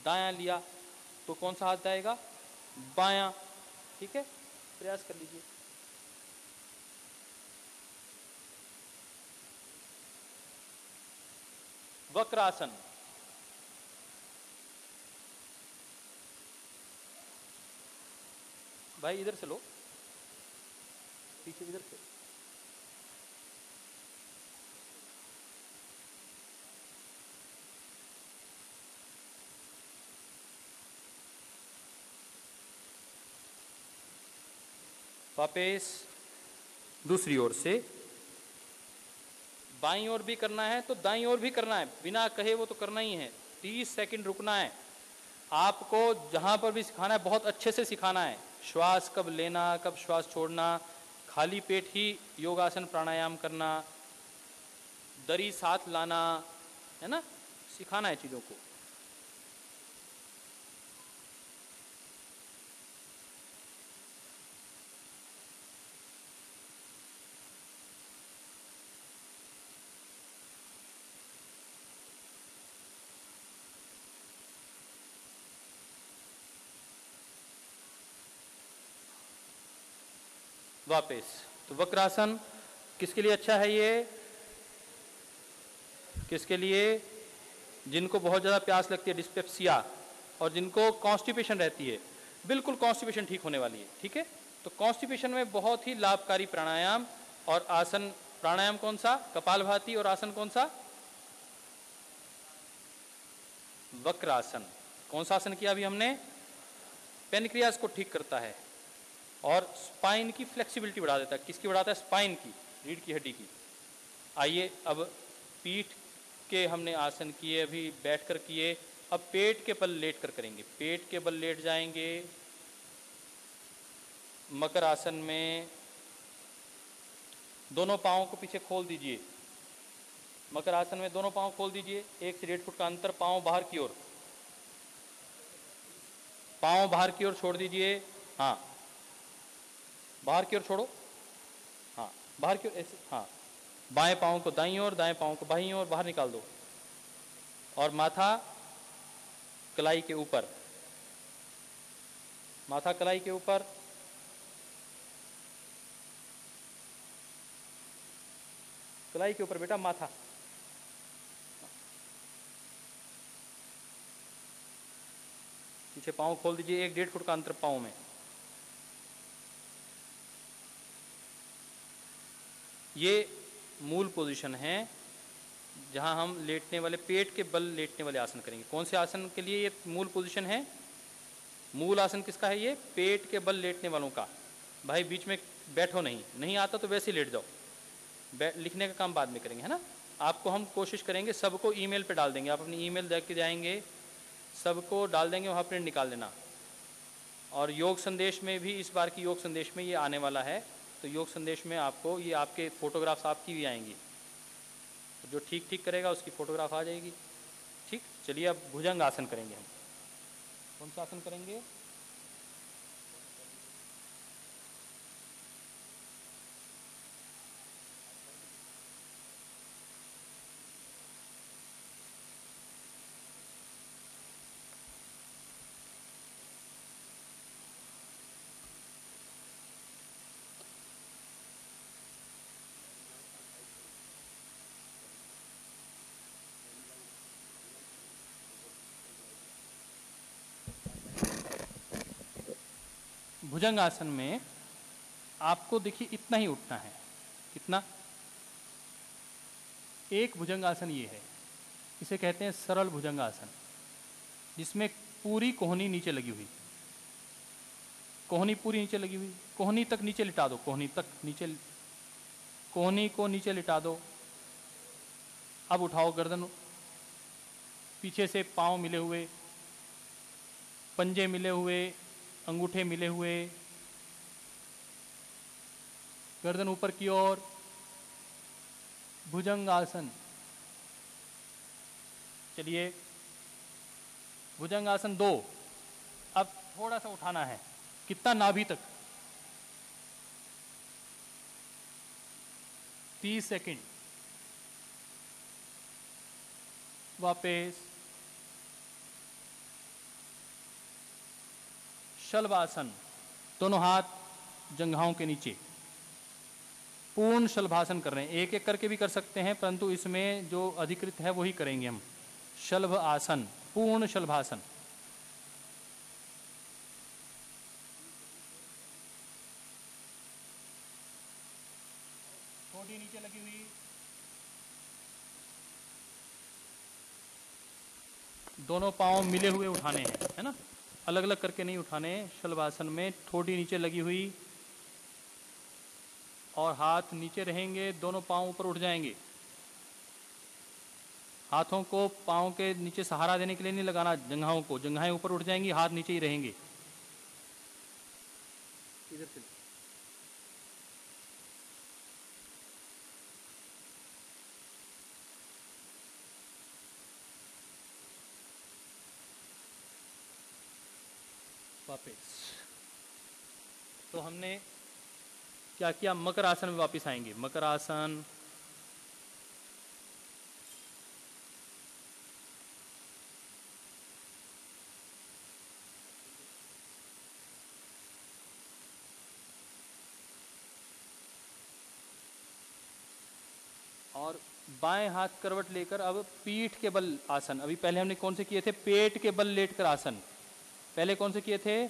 Speaker 1: दायां लिया तो कौन सा हाथ जाएगा? बायां, ठीक है। प्रयास कर लीजिए। वक्र आसन। भाई इधर से लो, पीछे इधर से। वापस दूसरी ओर से, बाईं ओर भी करना है तो दाईं ओर भी करना है, बिना कहे वो तो करना ही है। 30 सेकंड रुकना है। आपको जहां पर भी सिखाना है बहुत अच्छे से सिखाना है। श्वास कब लेना, कब श्वास छोड़ना, खाली पेट ही योगासन प्राणायाम करना, दरी साथ लाना, है ना, सिखाना है चीजों को। वापस तो वक्रासन किसके लिए अच्छा है? ये किसके लिए? जिनको बहुत ज़्यादा प्यास लगती है, डिस्पेप्सिया, और जिनको कॉन्स्टिपेशन रहती है। बिल्कुल कॉन्स्टिपेशन ठीक होने वाली है, ठीक है। तो कॉन्स्टिपेशन में बहुत ही लाभकारी प्राणायाम और आसन। प्राणायाम कौन सा? कपालभाति। और आसन कौन सा? वक्रासन। कौन सा आसन किया अभी हमने? पेनक्रियास को ठीक करता है और स्पाइन की फ्लेक्सिबिलिटी बढ़ा देता है। किसकी बढ़ाता है? स्पाइन की, रीढ़ की हड्डी की। आइए अब पीठ के हमने आसन किए, अभी बैठकर किए, अब पेट के बल लेट कर करेंगे। पेट के बल लेट जाएंगे मकर आसन में। दोनों पांवों को पीछे खोल दीजिए। मकर आसन में दोनों पांव खोल दीजिए, 1 से 1.5 फुट का अंतर, पांव बाहर की ओर, पांव बाहर की ओर छोड़ दीजिए। हाँ, बाहर की ओर छोड़ो। हाँ, बाहर की ओर ऐसे। हाँ, बाएं पांव को दाईं ओर, दाएं पांव को बाईं ओर बाहर निकाल दो। और माथा कलाई के ऊपर, माथा कलाई के ऊपर। कलाई के ऊपर बेटा, माथा। पीछे पांव खोल दीजिए, 1-1.5 फुट का अंतर पांव में। ये मूल पोजीशन है जहां हम लेटने वाले, पेट के बल लेटने वाले आसन करेंगे। कौन से आसन के लिए ये मूल पोजीशन है? मूल आसन किसका है ये? पेट के बल लेटने वालों का। भाई बीच में बैठो नहीं, नहीं आता तो वैसे ही लेट जाओ। लिखने का काम बाद में करेंगे, है ना। आपको हम कोशिश करेंगे, सबको ईमेल पे डाल देंगे। आप अपनी ईमेल देख के जाएंगे, सबको डाल देंगे, वहाँ प्रिंट निकाल देना। और योग संदेश में भी, इस बार की योग संदेश में ये आने वाला है। तो योग संदेश में आपको ये आपके फोटोग्राफ्स आपकी भी आएंगी। जो ठीक ठीक करेगा उसकी फोटोग्राफ आ जाएगी। ठीक, चलिए अब भुजंग आसन करेंगे हम। कौन सा आसन करेंगे? भुजंग आसन में आपको देखिए इतना ही उठना है। कितना? एक भुजंग आसन ये है, इसे कहते हैं सरल भुजंग आसन, जिसमें पूरी कोहनी नीचे लगी हुई, कोहनी पूरी नीचे लगी हुई। कोहनी तक नीचे लिटा दो, कोहनी तक नीचे, कोहनी को नीचे लिटा दो। अब उठाओ गर्दन, पीछे से पांव मिले हुए, पंजे मिले हुए, अंगूठे मिले हुए, गर्दन ऊपर की ओर, भुजंग आसन। चलिए भुजंग आसन 2। अब थोड़ा सा उठाना है। कितना? नाभि तक। 30 सेकंड। वापस शलभासन, दोनों हाथ जंघाओं के नीचे, पूर्ण शलभासन कर रहे हैं। एक एक करके भी कर सकते हैं, परंतु इसमें जो अधिकृत है वही करेंगे हम। शलभ आसन, पूर्ण शलभासन। दोनों पाँव मिले हुए उठाने हैं, है ना, अलग अलग करके नहीं उठाने। शलभासन में ठोड़ी नीचे लगी हुई और हाथ नीचे रहेंगे, दोनों पाँव ऊपर उठ जाएंगे। हाथों को पाँव के नीचे सहारा देने के लिए नहीं लगाना, जंघाओं को, जंघाएं ऊपर उठ जाएंगी, हाथ नीचे ही रहेंगे। इधर से वापस। तो हमने क्या किया, मकर आसन में वापस आएंगे। मकर आसन, और बाएं हाथ करवट लेकर अब पीठ के बल आसन। अभी पहले हमने कौन से किए थे, पेट के बल लेटकर आसन। पहले कौन से किए थे,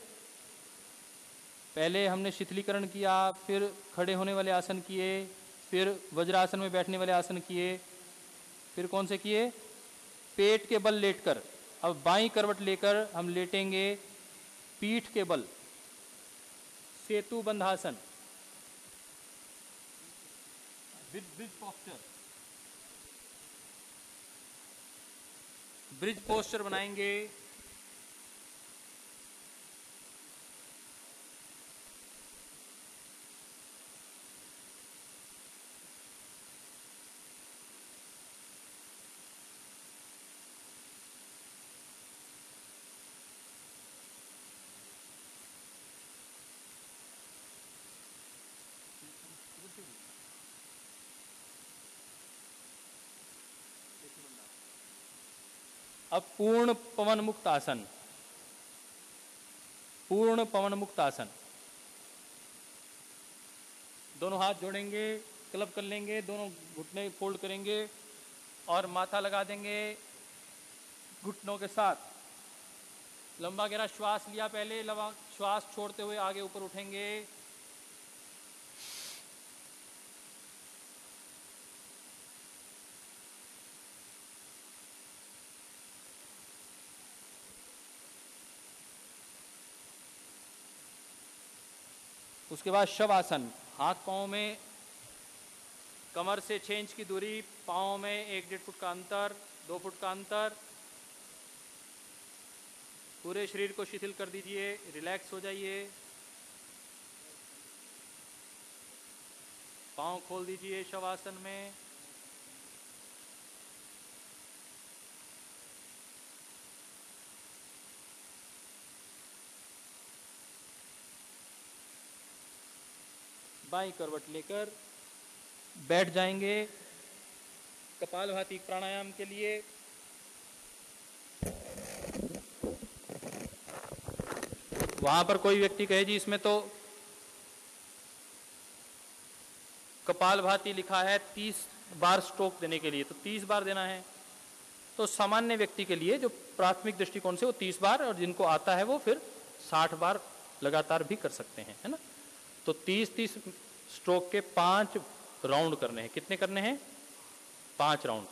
Speaker 1: पहले हमने शिथिलीकरण किया, फिर खड़े होने वाले आसन किए, फिर वज्रासन में बैठने वाले आसन किए, फिर कौन से किए, पेट के बल लेटकर। अब बाईं करवट लेकर हम लेटेंगे पीठ के बल, सेतु bandhasana, bridge posture, bridge posture बनाएंगे। अब पूर्ण पवन मुक्त आसन, पूर्ण पवन मुक्त आसन। दोनों हाथ जोड़ेंगे, क्लब कर लेंगे, दोनों घुटने फोल्ड करेंगे और माथा लगा देंगे घुटनों के साथ। लंबा गहरा श्वास लिया पहले, लंबा श्वास छोड़ते हुए आगे ऊपर उठेंगे। उसके बाद शवासन, हाथ पाँव में कमर से 6 इंच की दूरी, पाँव में 1-1.5 फुट का अंतर, 2 फुट का अंतर। पूरे शरीर को शिथिल कर दीजिए, रिलैक्स हो जाइए। पाँव खोल दीजिए शवासन में। बाईं करवट लेकर बैठ जाएंगे कपालभाति प्राणायाम के लिए। वहां पर कोई व्यक्ति कहे जी इसमें तो कपालभाति लिखा है 30 बार स्ट्रोक देने के लिए, तो 30 बार देना है। तो सामान्य व्यक्ति के लिए जो प्राथमिक दृष्टिकोण से वो 30 बार, और जिनको आता है वो फिर 60 बार लगातार भी कर सकते हैं, है ना। तो 30-30 स्ट्रोक के 5 राउंड करने हैं। कितने करने हैं, 5 राउंड।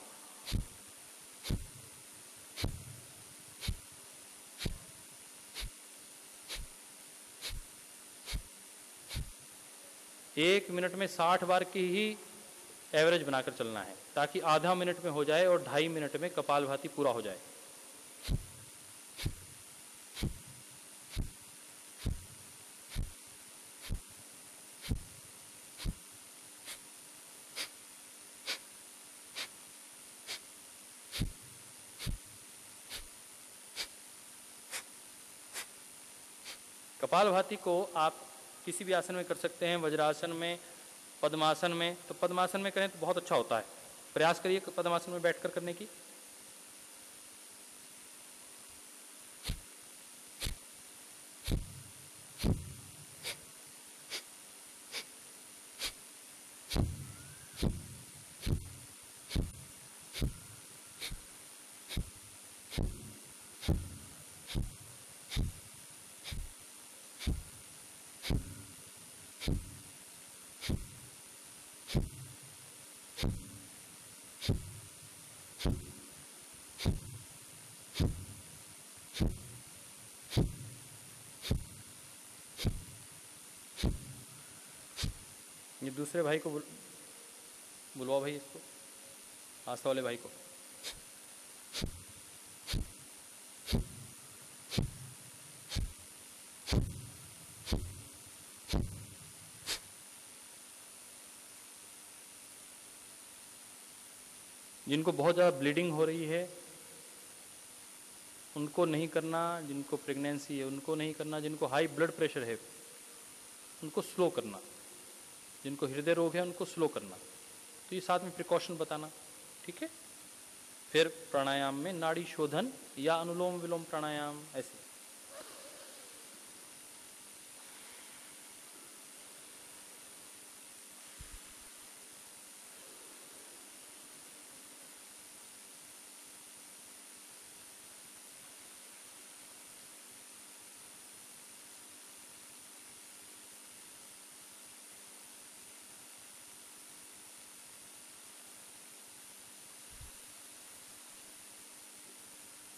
Speaker 1: एक मिनट में 60 बार की ही एवरेज बनाकर चलना है, ताकि आधा मिनट में हो जाए और 2.5 मिनट में कपालभाति पूरा हो जाए। कपालभाति को आप किसी भी आसन में कर सकते हैं, वज्रासन में, पद्मासन में। तो पद्मासन में करें तो बहुत अच्छा होता है। प्रयास करिए पद्मासन में बैठकर करने की। एक दूसरे भाई को बुलवाओ भाई, इसको आस्था वाले भाई को। जिनको बहुत ज़्यादा ब्लीडिंग हो रही है उनको नहीं करना, जिनको प्रेगनेंसी है उनको नहीं करना, जिनको हाई ब्लड प्रेशर है उनको स्लो करना, जिनको हृदय रोग है उनको स्लो करना। तो ये साथ में प्रिकॉशन बताना, ठीक है। फिर प्राणायाम में नाड़ी शोधन या अनुलोम विलोम प्राणायाम, ऐसे।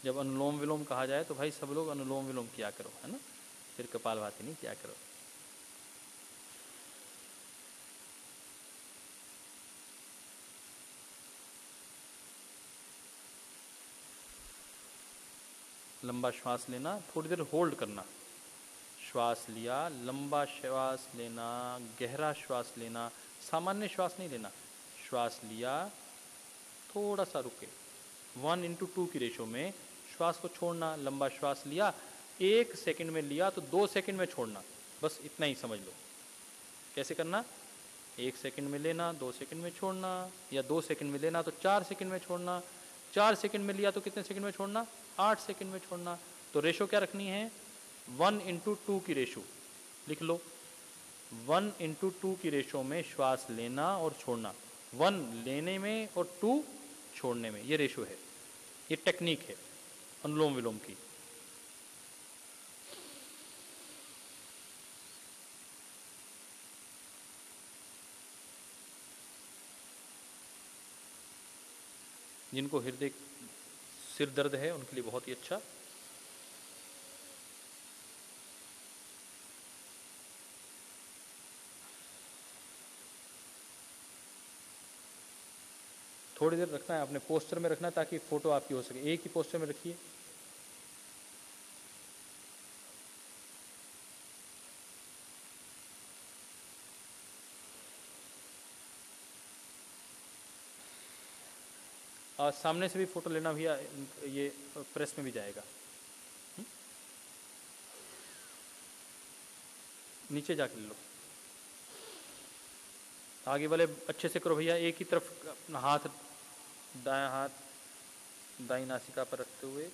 Speaker 1: जब अनुलोम विलोम कहा जाए तो भाई सब लोग अनुलोम विलोम किया करो, है ना, फिर कपालभाति नहीं किया करो। लंबा श्वास लेना, थोड़ी देर होल्ड करना, श्वास लिया, लंबा श्वास लेना, गहरा श्वास लेना, सामान्य श्वास नहीं लेना, श्वास लिया, थोड़ा सा रुके, 1:2 की रेशो में श्वास को छोड़ना। लंबा श्वास लिया, 1 सेकंड में लिया तो 2 सेकंड में छोड़ना, बस इतना ही समझ लो। कैसे करना, 1 सेकंड में लेना, 2 सेकंड में छोड़ना, या 2 सेकंड में लेना तो 4 सेकंड में छोड़ना, 4 सेकंड में लिया तो कितने सेकंड में छोड़ना, 8 सेकंड में छोड़ना। तो रेशो क्या रखनी है, 1:2 की रेशो लिख लो। 1:2 की रेशो में श्वास लेना और छोड़ना, 1 लेने में और 2 छोड़ने में, ये रेशो है, ये टेक्निक है अनुलोम विलोम की। जिनको हृदय सिर दर्द है उनके लिए बहुत ही अच्छा। थोड़ी देर रखना है, अपने पोस्टर में रखना ताकि फोटो आपकी हो सके। एक ही पोस्टर में रखिए। और सामने से भी फोटो लेना भैया, ये प्रेस में भी जाएगा। नीचे जाके ले लो, आगे वाले अच्छे से करो भैया। एक ही तरफ अपना हाथ, दायां हाथ दाईं नासिका पर रखते हुए,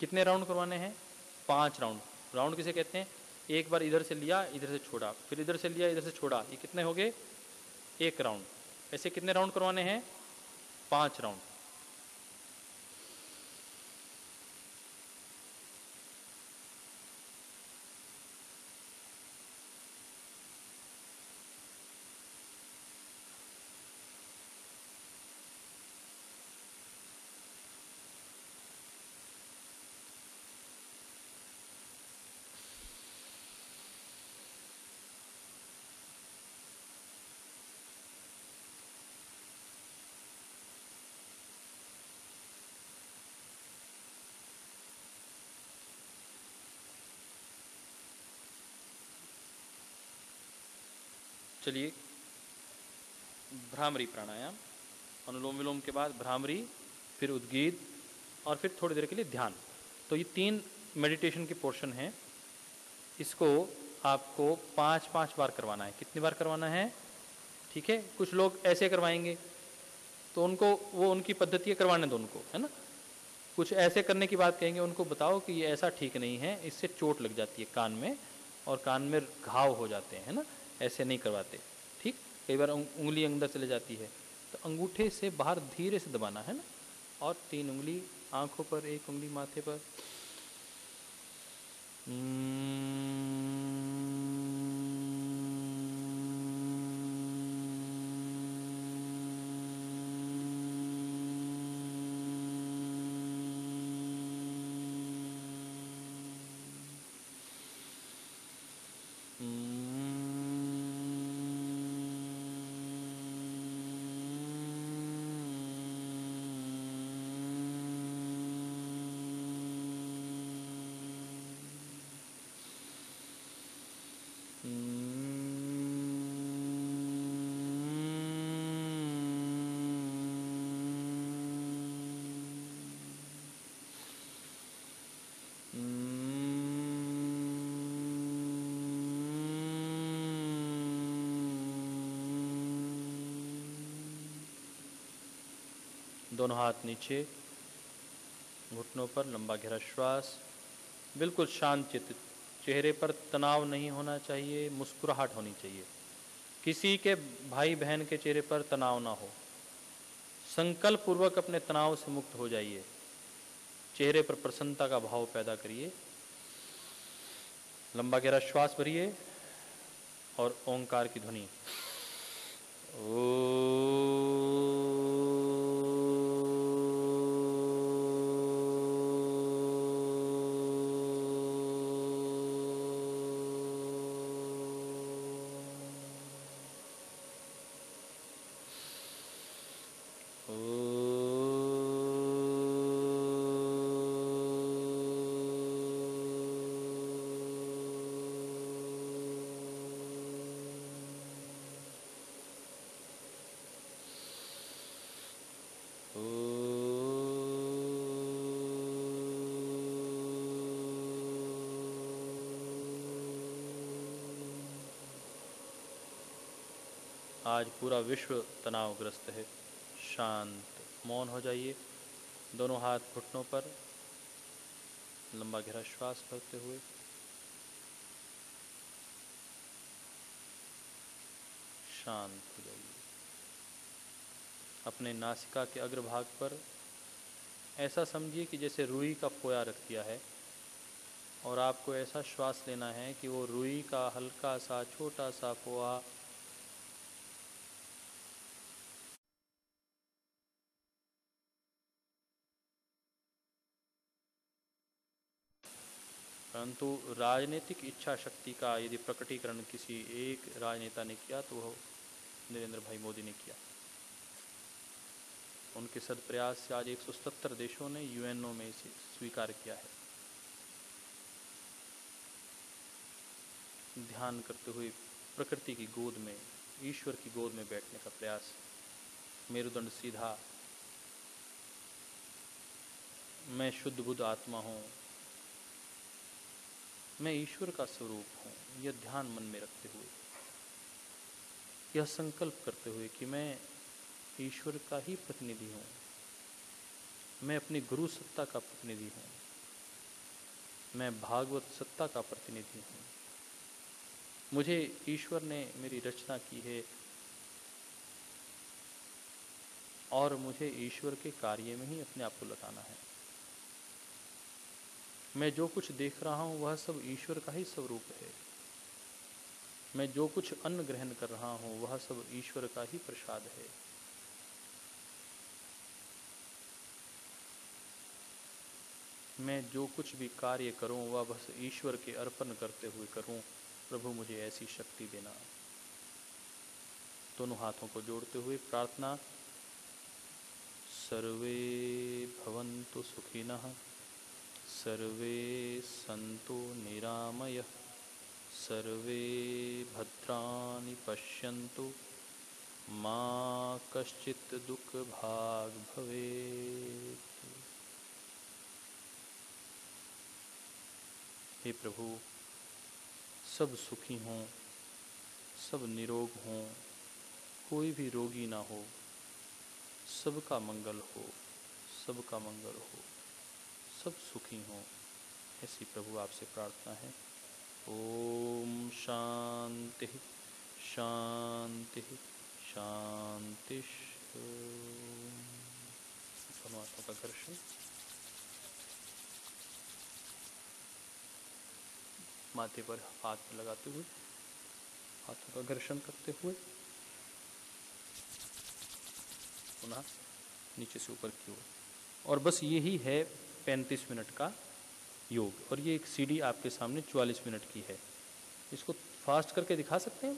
Speaker 1: कितने राउंड करवाने हैं, 5 राउंड। राउंड किसे कहते हैं, एक बार इधर से लिया, इधर से छोड़ा, फिर इधर से लिया, इधर से छोड़ा, ये कितने हो गए, 1 राउंड। ऐसे कितने राउंड करवाने हैं, 5 राउंड। चलिए, भ्रामरी प्राणायाम, अनुलोम विलोम के बाद भ्रामरी, फिर उद्गीत, और फिर थोड़ी देर के लिए ध्यान। तो ये 3 मेडिटेशन के पोर्शन हैं। इसको आपको 5-5 बार करवाना है। कितनी बार करवाना है, ठीक है। कुछ लोग ऐसे करवाएंगे तो उनको, वो उनकी पद्धति करवाने दो उनको, है ना। कुछ ऐसे करने की बात कहेंगे, उनको बताओ कि ये ऐसा ठीक नहीं है, इससे चोट लग जाती है कान में, और कान में घाव हो जाते हैं, है ना, ऐसे नहीं करवाते। ठीक, कई बार उंगली अंदर चले जाती है, तो अंगूठे से बाहर धीरे से दबाना है ना, और 3 उंगली आंखों पर, 1 उंगली माथे पर। दोनों हाथ नीचे, घुटनों पर, लंबा गहरा श्वास, बिल्कुल शांत चित्त। चेहरे पर तनाव नहीं होना चाहिए, मुस्कुराहट होनी चाहिए। किसी के भाई बहन के चेहरे पर तनाव ना हो। संकल्प पूर्वक अपने तनाव से मुक्त हो जाइए। चेहरे पर प्रसन्नता का भाव पैदा करिए। लंबा गहरा श्वास भरिए और ओंकार की ध्वनि आज पूरा विश्व तनावग्रस्त है। शांत मौन हो जाइए। दोनों हाथ घुटनों पर, लंबा गहरा श्वास भरते हुए शांत हो जाइए। अपने नासिका के अग्रभाग पर ऐसा समझिए कि जैसे रुई का पोया रख दिया है, और आपको ऐसा श्वास लेना है कि वो रुई का हल्का सा छोटा सा पोया परंतु राजनीतिक इच्छा शक्ति का यदि प्रकटीकरण किसी एक राजनेता ने किया तो वह नरेंद्र भाई मोदी ने किया। उनके सदप्रयास से आज 177 देशों ने यूएनओ में इसे स्वीकार किया है। ध्यान करते हुए प्रकृति की गोद में, ईश्वर की गोद में बैठने का प्रयास। मेरुदंड सीधा। मैं शुद्ध बुद्ध आत्मा हूँ, मैं ईश्वर का स्वरूप हूँ। यह ध्यान मन में रखते हुए, यह संकल्प करते हुए कि मैं ईश्वर का ही प्रतिनिधि हूँ, मैं अपनी गुरु सत्ता का प्रतिनिधि हूँ, मैं भागवत सत्ता का प्रतिनिधि हूँ। मुझे ईश्वर ने मेरी रचना की है और मुझे ईश्वर के कार्य में ही अपने आप को लगाना है। मैं जो कुछ देख रहा हूँ वह सब ईश्वर का ही स्वरूप है। मैं जो कुछ अन्न ग्रहण कर रहा हूँ वह सब ईश्वर का ही प्रसाद है। मैं जो कुछ भी कार्य करूँ वह बस ईश्वर के अर्पण करते हुए करूँ। प्रभु मुझे ऐसी शक्ति देना। दोनों हाथों को जोड़ते हुए प्रार्थना। सर्वे भवन्तु सुखिनः, सर्वे सन्तु निरामयः, सर्वे भद्राणि पश्यन्तु, मा कश्चित् दुःखभाग् भवेत्। हे प्रभु, सब सुखी हों, सब निरोग हों, कोई भी रोगी ना हो, सबका मंगल हो, सबका मंगल हो, सब सुखी हों, ऐसी प्रभु आपसे प्रार्थना है। ओम शांति शांति शांति। परमात्मा का घर्षण, माथे पर हाथ लगाते हुए, हाथों का घर्षण करते हुए पुनः नीचे से ऊपर की ओर। और बस यही है 35 मिनट का योग। और ये एक सीडी आपके सामने 44 मिनट की है। इसको फास्ट करके दिखा सकते हैं,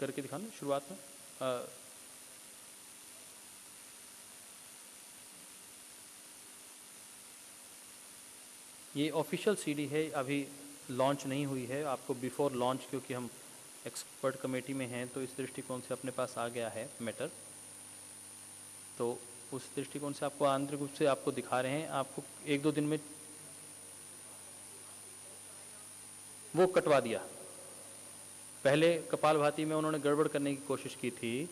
Speaker 1: करके दिखाना शुरुआत में। ये ऑफिशियल सीडी है, अभी लॉन्च नहीं हुई है। आपको बिफोर लॉन्च, क्योंकि हम एक्सपर्ट कमेटी में हैं तो इस दृष्टिकोण से अपने पास आ गया है मैटर, तो उस दृष्टिकोण से आपको आंतरिक रूप से आपको दिखा रहे हैं। आपको 1-2 दिन में वो कटवा दिया। पहले कपालभाति में उन्होंने गड़बड़ करने की कोशिश की थी,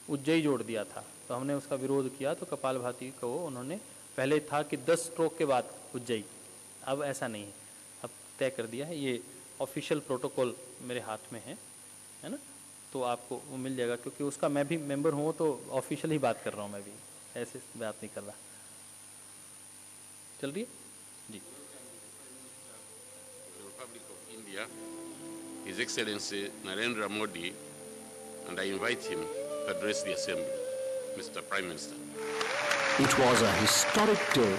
Speaker 1: उज्जयी जोड़ दिया था, तो हमने उसका विरोध किया। तो कपालभाति को उन्होंने, पहले था कि 10 स्ट्रोक के बाद उज्जयी, अब ऐसा नहीं है, अब तय कर दिया है। ये ऑफिशियल प्रोटोकॉल मेरे हाथ में है ना, तो आपको वो मिल जाएगा। क्योंकि उसका मैं भी मेंबर हूँ तो ऑफिशियल ही बात कर रहा हूँ, मैं भी ऐसे बात नहीं कर रहा। चल रही है जी।
Speaker 3: Republic of India, His Excellency Narendra Modi, and I invite him to address the Assembly. Mr. Prime Minister.
Speaker 4: It was a historic day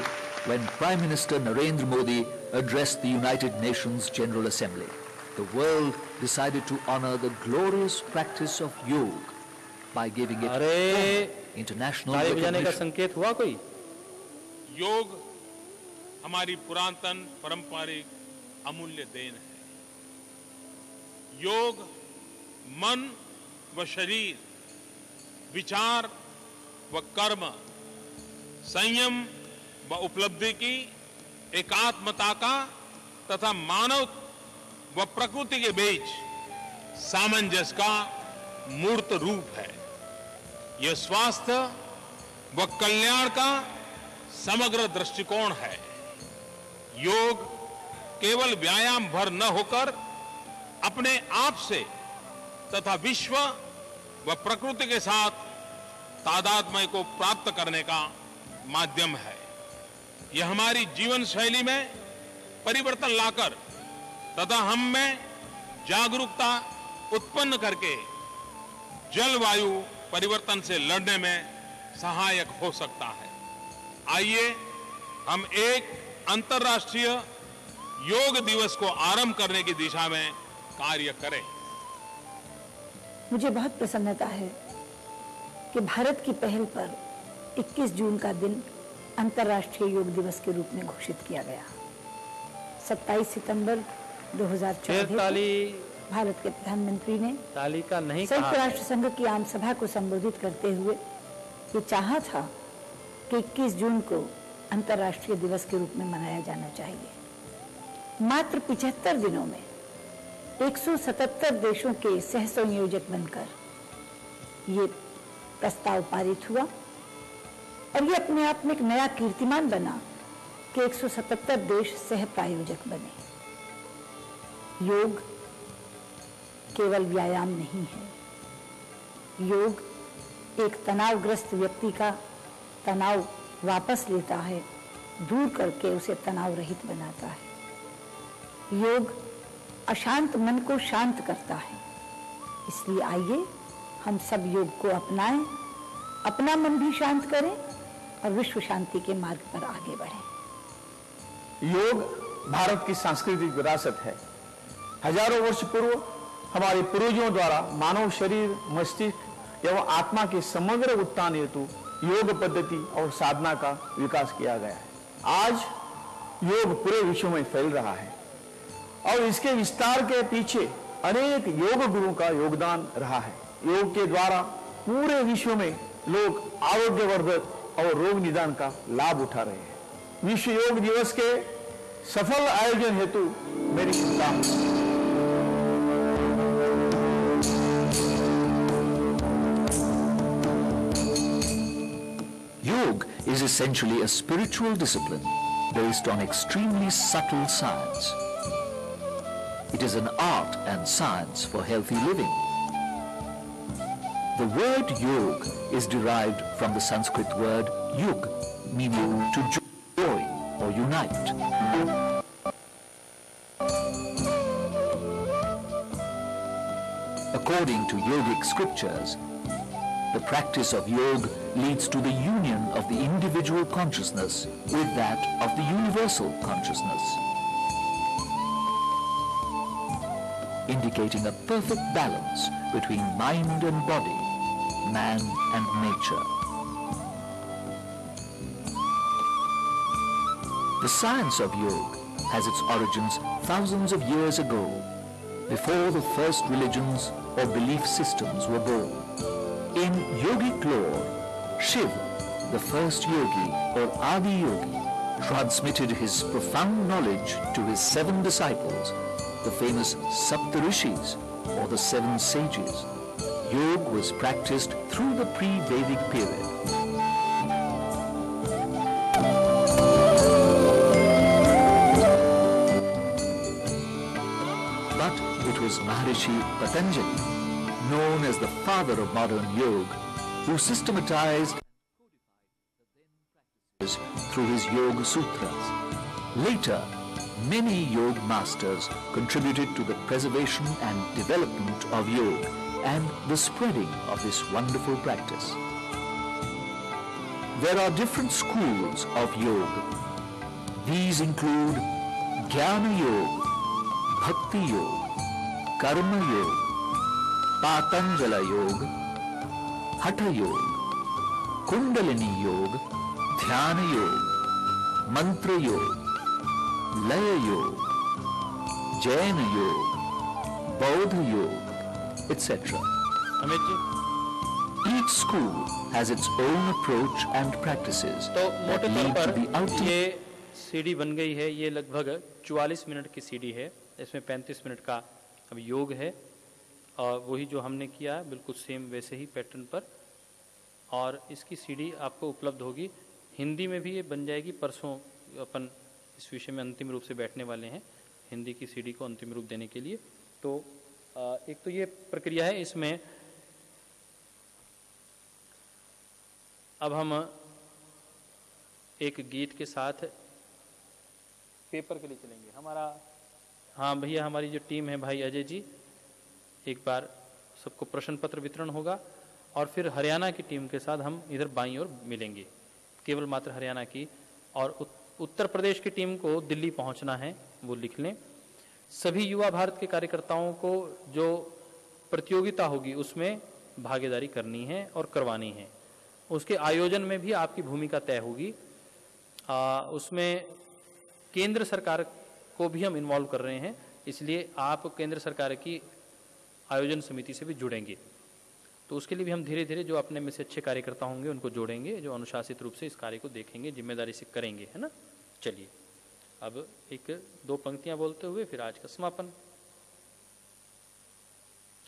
Speaker 4: when Prime Minister Narendra Modi addressed the United Nations General Assembly. The world decided to honor the glorious practice of yoga by giving it international
Speaker 1: बजाने का
Speaker 4: recognition.
Speaker 1: संकेत हुआ कोई?
Speaker 5: योग हमारी पुरातन पारंपरिक अमूल्य देन है। योग मन व शरीर, विचार व कर्म, संयम व उपलब्धि की एकात्मता का तथा मानव व प्रकृति के बीच सामंजस्य का मूर्त रूप है। यह स्वास्थ्य व कल्याण का समग्र दृष्टिकोण है। योग केवल व्यायाम भर न होकर अपने आप से तथा विश्व व प्रकृति के साथ तादात्म्य को प्राप्त करने का माध्यम है। यह हमारी जीवन शैली में परिवर्तन लाकर तथा हम में जागरूकता उत्पन्न करके जलवायु परिवर्तन से लड़ने में सहायक हो सकता है। आइए हम एक अंतर्राष्ट्रीय योग दिवस को आरंभ करने की दिशा में कार्य करें।
Speaker 6: मुझे बहुत प्रसन्नता है कि भारत की पहल पर 21 जून का दिन अंतर्राष्ट्रीय योग दिवस के रूप में घोषित किया गया। 27 सितंबर 2014 भारत के प्रधानमंत्री ने
Speaker 1: ताली का नहीं
Speaker 6: संयुक्त
Speaker 1: कहा।
Speaker 6: राष्ट्र संघ की आम सभा को संबोधित करते हुए ये चाहा था कि 21 जून को अंतर्राष्ट्रीय दिवस के रूप में मनाया जाना चाहिए। मात्र 75 दिनों में 177 देशों के सह संयोजक बनकर ये प्रस्ताव पारित हुआ और ये अपने आप में एक नया कीर्तिमान बना कि 177 देश सह प्रायोजक बने। योग केवल व्यायाम नहीं है। योग एक तनावग्रस्त व्यक्ति का तनाव वापस लेता है, दूर करके उसे तनाव रहित बनाता है। योग अशांत मन को शांत करता है। इसलिए आइए हम सब योग को अपनाएं, अपना मन भी शांत करें और विश्व शांति के मार्ग पर आगे बढ़ें।
Speaker 7: योग भारत की सांस्कृतिक विरासत है। हजारों वर्ष पूर्व हमारे पूर्वजों द्वारा मानव शरीर, मस्तिष्क एवं आत्मा के समग्र उत्थान हेतु योग पद्धति और साधना का विकास किया गया है। आज योग पूरे विश्व में फैल रहा है और इसके विस्तार के पीछे अनेक योग गुरुओं का योगदान रहा है। योग के द्वारा पूरे विश्व में लोग आरोग्यवर्धक और रोग निदान का लाभ उठा रहे हैं। विश्व योग दिवस के सफल आयोजन हेतु मेरी शुभकामनाएं।
Speaker 4: Yoga is essentially a spiritual discipline based on extremely subtle science. It is an art and science for healthy living. The word yog is derived from the Sanskrit word yug, meaning to join or unite. According to yogic scriptures, the practice of yoga leads to the union of the individual consciousness with that of the universal consciousness, indicating a perfect balance between mind and body, man and nature. The science of yoga has its origins thousands of years ago, before the first religions or belief systems were born. In yogic lore, Shiva, the first yogi or Adi Yogi, transmitted his profound knowledge to his 7 disciples, the famous Saptarishis or the 7 sages. Yoga was practiced through the pre-Vedic period. But it was Maharishi Patanjali, known as the father of modern yoga, who systematized through his Yoga Sutras. Later, many yoga masters contributed to the preservation and development of yoga and the spreading of this wonderful practice. There are different schools of yoga. These include Jnana Yoga, Bhakti Yoga, Karma Yoga, Patanjala Yoga, Hatha Yoga, Kundalini Yoga, Dhyana Yoga, Mantra Yoga, Laya Yoga, Jaina Yoga, Bauddha Yoga, etc.
Speaker 1: Amit ji,
Speaker 4: Each school has its own approach and practices
Speaker 1: तो
Speaker 4: that
Speaker 1: मोटे तौर
Speaker 4: lead to
Speaker 1: पर
Speaker 4: the ultimate.
Speaker 1: ये सीडी बन गई है। ये लगभग 44 मिनट की सीडी है। इसमें 35 मिनट का अब योग है और वही जो हमने किया बिल्कुल सेम वैसे ही पैटर्न पर। और इसकी सीडी आपको उपलब्ध होगी, हिंदी में भी ये बन जाएगी। परसों अपन इस विषय में अंतिम रूप से बैठने वाले हैं, हिंदी की सीडी को अंतिम रूप देने के लिए। तो एक तो ये प्रक्रिया है। इसमें अब हम एक गीत के साथ पेपर के लिए चलेंगे। हमारा, हाँ भैया, हमारी जो टीम है, भाई अजय जी, एक बार सबको प्रश्न पत्र वितरण होगा और फिर हरियाणा की टीम के साथ हम इधर बाईं ओर मिलेंगे, केवल मात्र हरियाणा की। और उत्तर प्रदेश की टीम को दिल्ली पहुंचना है, वो लिख लें। सभी युवा भारत के कार्यकर्ताओं को जो प्रतियोगिता होगी उसमें भागीदारी करनी है और करवानी है। उसके आयोजन में भी आपकी भूमिका तय होगी। उसमें केंद्र सरकार को भी हम इन्वॉल्व कर रहे हैं, इसलिए आप केंद्र सरकार की आयोजन समिति से भी जुड़ेंगे। तो उसके लिए भी हम धीरे धीरे जो अपने में से अच्छे कार्यकर्ता होंगे उनको जोड़ेंगे, जो अनुशासित रूप से इस कार्य को देखेंगे, जिम्मेदारी से करेंगे, है ना। चलिए अब 1-2 पंक्तियां बोलते हुए फिर आज का समापन।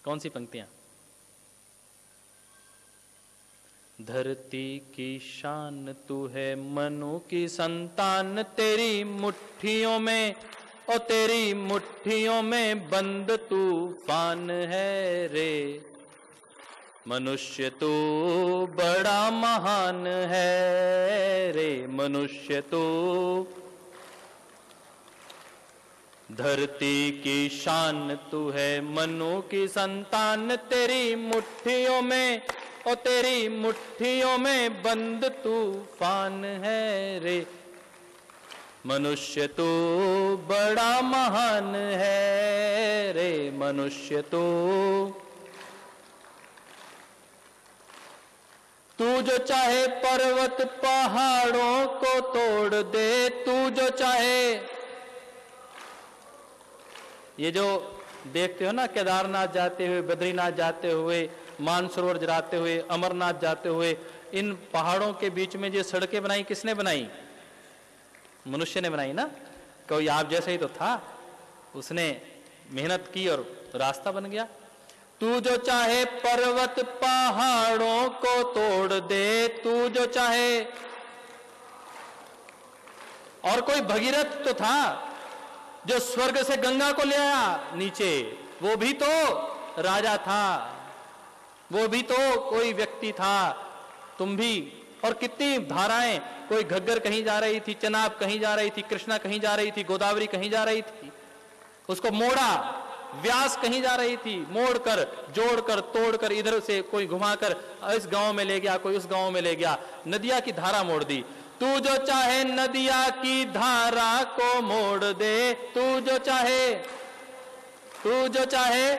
Speaker 1: कौन सी पंक्तियां? धरती की शान तू है, मनु की संतान, तेरी मुट्ठियों में और तेरी मुट्ठियों में बंद तूफान है रे। मनुष्य तो बड़ा महान है रे, मनुष्य तो। धरती की शान तू है, मनु की संतान, तेरी मुट्ठियों में और तेरी मुट्ठियों में बंद तूफान है रे। मनुष्य तो बड़ा महान है रे, मनुष्य तो। तू जो चाहे पर्वत पहाड़ों को तोड़ दे, तू जो चाहे। ये जो देखते हो ना, केदारनाथ जाते हुए, बद्रीनाथ जाते हुए, मानसरोवर जाते हुए, अमरनाथ जाते हुए, इन पहाड़ों के बीच में जो सड़कें बनाई, किसने बनाई? मनुष्य ने बनाई ना। कोई आप जैसा ही तो था, उसने मेहनत की और रास्ता बन गया। तू जो चाहे पर्वत पहाड़ों को तोड़ दे, तू जो चाहे। और कोई भगीरथ तो था जो स्वर्ग से गंगा को ले आया नीचे, वो भी तो राजा था, वो भी तो कोई व्यक्ति था। तुम भी, और कितनी धाराएं, कोई घग्गर कहीं जा रही थी, चनाब कहीं जा रही थी, कृष्णा कहीं जा रही थी, गोदावरी कहीं जा रही थी, उसको मोड़ा। व्यास कहीं जा रही थी, मोड़कर, जोड़कर, तोड़कर, इधर से कोई घुमाकर इस गांव में ले गया, कोई उस गांव में ले गया, नदिया की धारा मोड़ दी। तू जो चाहे नदिया की धारा को मोड़ दे, तू जो चाहे, तू जो चाहे।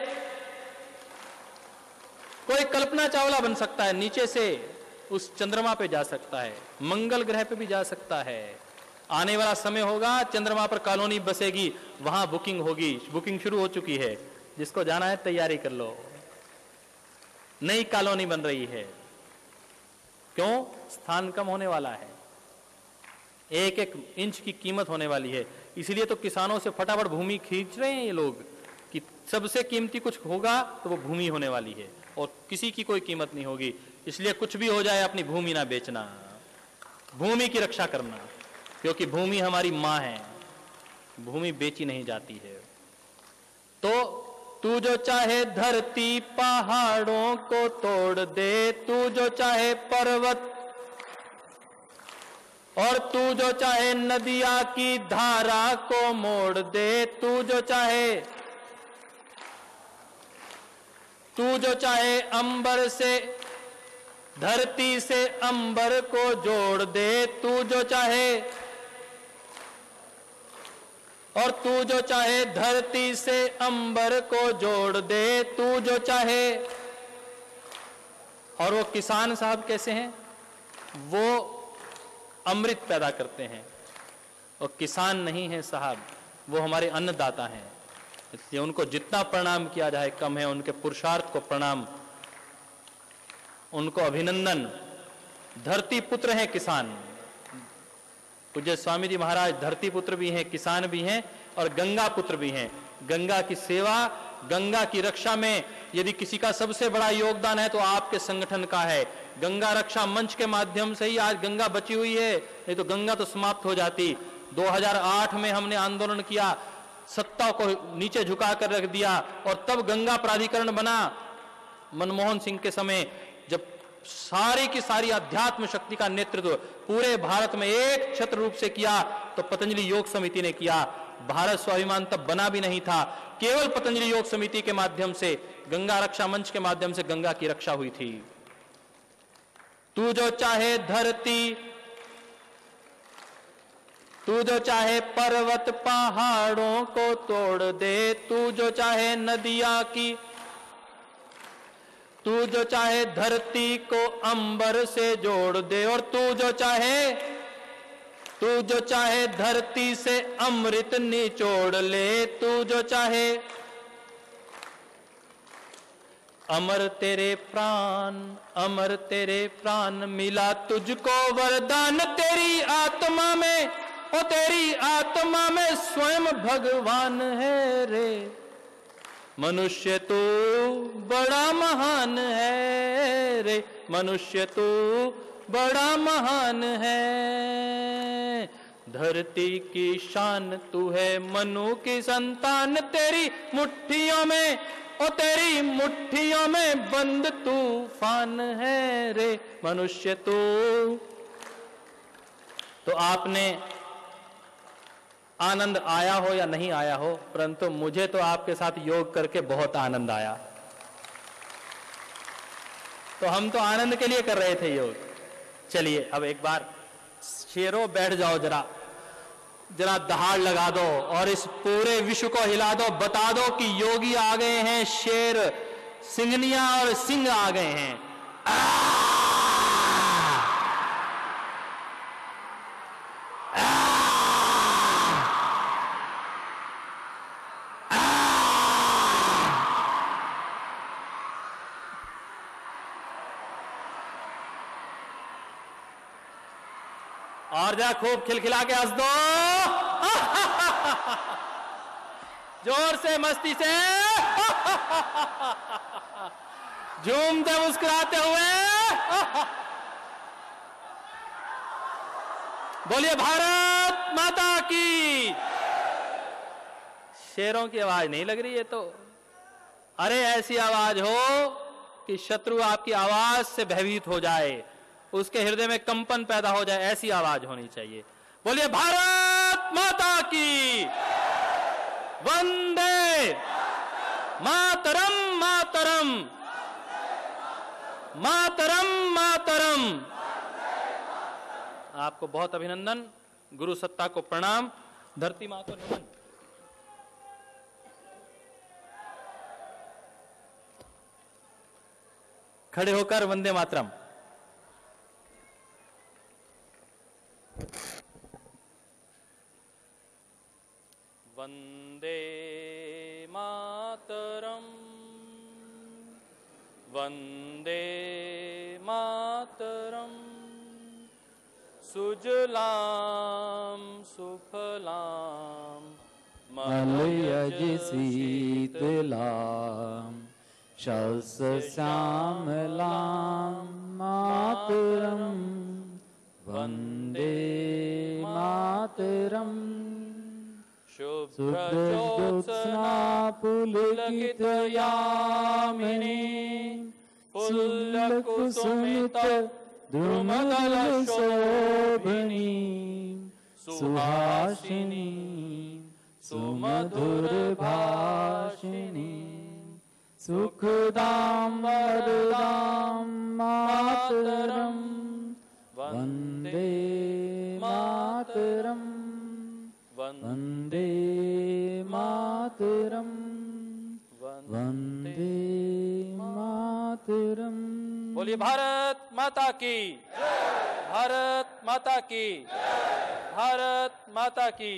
Speaker 1: कोई कल्पना चावला बन सकता है, नीचे से उस चंद्रमा पे जा सकता है, मंगल ग्रह पे भी जा सकता है। आने वाला समय होगा, चंद्रमा पर कॉलोनी बसेगी, वहां बुकिंग होगी, बुकिंग शुरू हो चुकी है, जिसको जाना है तैयारी कर लो, नई कॉलोनी बन रही है। क्यों? स्थान कम होने वाला है, एक एक इंच की कीमत होने वाली है। इसलिए तो किसानों से फटाफट भूमि खींच रहे हैं ये लोग कि सबसे कीमती कुछ होगा तो वो भूमि होने वाली है, और किसी की कोई कीमत नहीं होगी। इसलिए कुछ भी हो जाए अपनी भूमि ना बेचना, भूमि की रक्षा करना, क्योंकि भूमि हमारी मां है, भूमि बेची नहीं जाती है। तो तू जो चाहे धरती पहाड़ों को तोड़ दे, तू जो चाहे पर्वत, और तू जो चाहे नदिया की धारा को मोड़ दे, तू जो चाहे, तू जो चाहे अंबर से, धरती से अंबर को जोड़ दे, तू जो चाहे, और तू जो चाहे धरती से अंबर को जोड़ दे, तू जो चाहे। और वो किसान साहब कैसे हैं? वो अमृत पैदा करते हैं, और किसान नहीं है साहब, वो हमारे अन्नदाता हैं। इसलिए उनको जितना प्रणाम किया जाए कम है, उनके पुरुषार्थ को प्रणाम, उनको अभिनंदन। धरती पुत्र हैं किसान। पूज्य स्वामी जी महाराज धरती पुत्र भी हैं, किसान भी हैं, और गंगा पुत्र भी हैं। गंगा की सेवा, गंगा की रक्षा में यदि किसी का सबसे बड़ा योगदान है तो आपके संगठन का है। गंगा रक्षा मंच के माध्यम से ही आज गंगा बची हुई है, नहीं तो गंगा तो समाप्त हो जाती। 2008 में हमने आंदोलन किया, सत्ता को नीचे झुका कर रख दिया, और तब गंगा प्राधिकरण बना मनमोहन सिंह के समय, जब सारी की सारी अध्यात्म शक्ति का नेतृत्व पूरे भारत में एक छत्र रूप से किया तो पतंजलि योग समिति ने किया। भारत स्वाभिमान तब बना भी नहीं था, केवल पतंजलि योग समिति के माध्यम से, गंगा रक्षा मंच के माध्यम से गंगा की रक्षा हुई थी। तू जो चाहे धरती, तू जो चाहे पर्वत पहाड़ों को तोड़ दे, तू जो चाहे नदिया की, तू जो चाहे धरती को अंबर से जोड़ दे, और तू जो चाहे धरती से अमृत निचोड़ ले, तू जो चाहे। अमर तेरे प्राण, अमर तेरे प्राण, मिला तुझको वरदान तेरी आत्मा में, ओ तेरी आत्मा में स्वयं भगवान है रे। मनुष्य तू बड़ा महान है रे, मनुष्य तू बड़ा महान है। धरती की शान तू है, मनु की संतान, तेरी मुट्ठियों में, ओ तेरी मुट्ठियों में बंद तूफान है रे, मनुष्य तू। तो आपने आनंद आया हो या नहीं आया हो, परंतु मुझे तो आपके साथ योग करके बहुत आनंद आया। तो हम तो आनंद के लिए कर रहे थे योग। चलिए अब एक बार शेरों बैठ जाओ, जरा दहाड़ लगा दो और इस पूरे विश्व को हिला दो, बता दो कि योगी आ गए हैं, शेर, सिंहनिया और सिंह आ गए हैं। और जरा खूब खिलखिला के हंस दो, जोर से, मस्ती से, झूमते मुस्कुराते हुए। बोलिए भारत भारत माता की। शेरों की आवाज नहीं लग रही है तो, अरे ऐसी आवाज हो कि शत्रु आपकी आवाज से भयभीत हो जाए, उसके हृदय में कंपन पैदा हो जाए, ऐसी आवाज होनी चाहिए। बोलिए भारत माता की। वंदे मातरम मातरम मातरम मातरम। आपको बहुत अभिनंदन, गुरु सत्ता को प्रणाम, धरती मां को नमन। खड़े होकर वंदे मातरम। वंदे मातरम वंदे मातरम। सुजलाम सुफलाम
Speaker 8: मलयज शीतलाम शस्यश्यामलां मातरं वन्दे मातरम्। शुभ्रज्योत्स्ना पुलकितयामिनी फुल्लकुसुमित द्रुमदलशोभिनी सुहासिनी सुमधुरभाषिणी सुखदां वरदां मातरं वन्दे मातरं वन्दे मातरं वन्दे मातरं।
Speaker 1: बोलिए भारत माता की, भारत माता की, भारत माता की।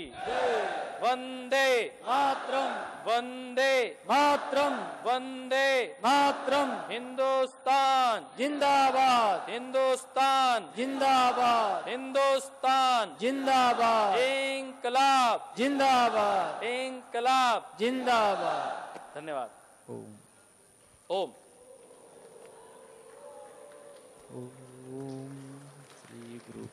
Speaker 1: वंदे मातरम वंदे मातरम वंदे मातरम। हिंदुस्तान जिंदाबाद, हिंदुस्तान जिंदाबाद, हिंदुस्तान जिंदाबाद, इंकलाब जिंदाबाद, इंकलाब जिंदाबाद। धन्यवाद। ओम
Speaker 8: ओम श्री गुरु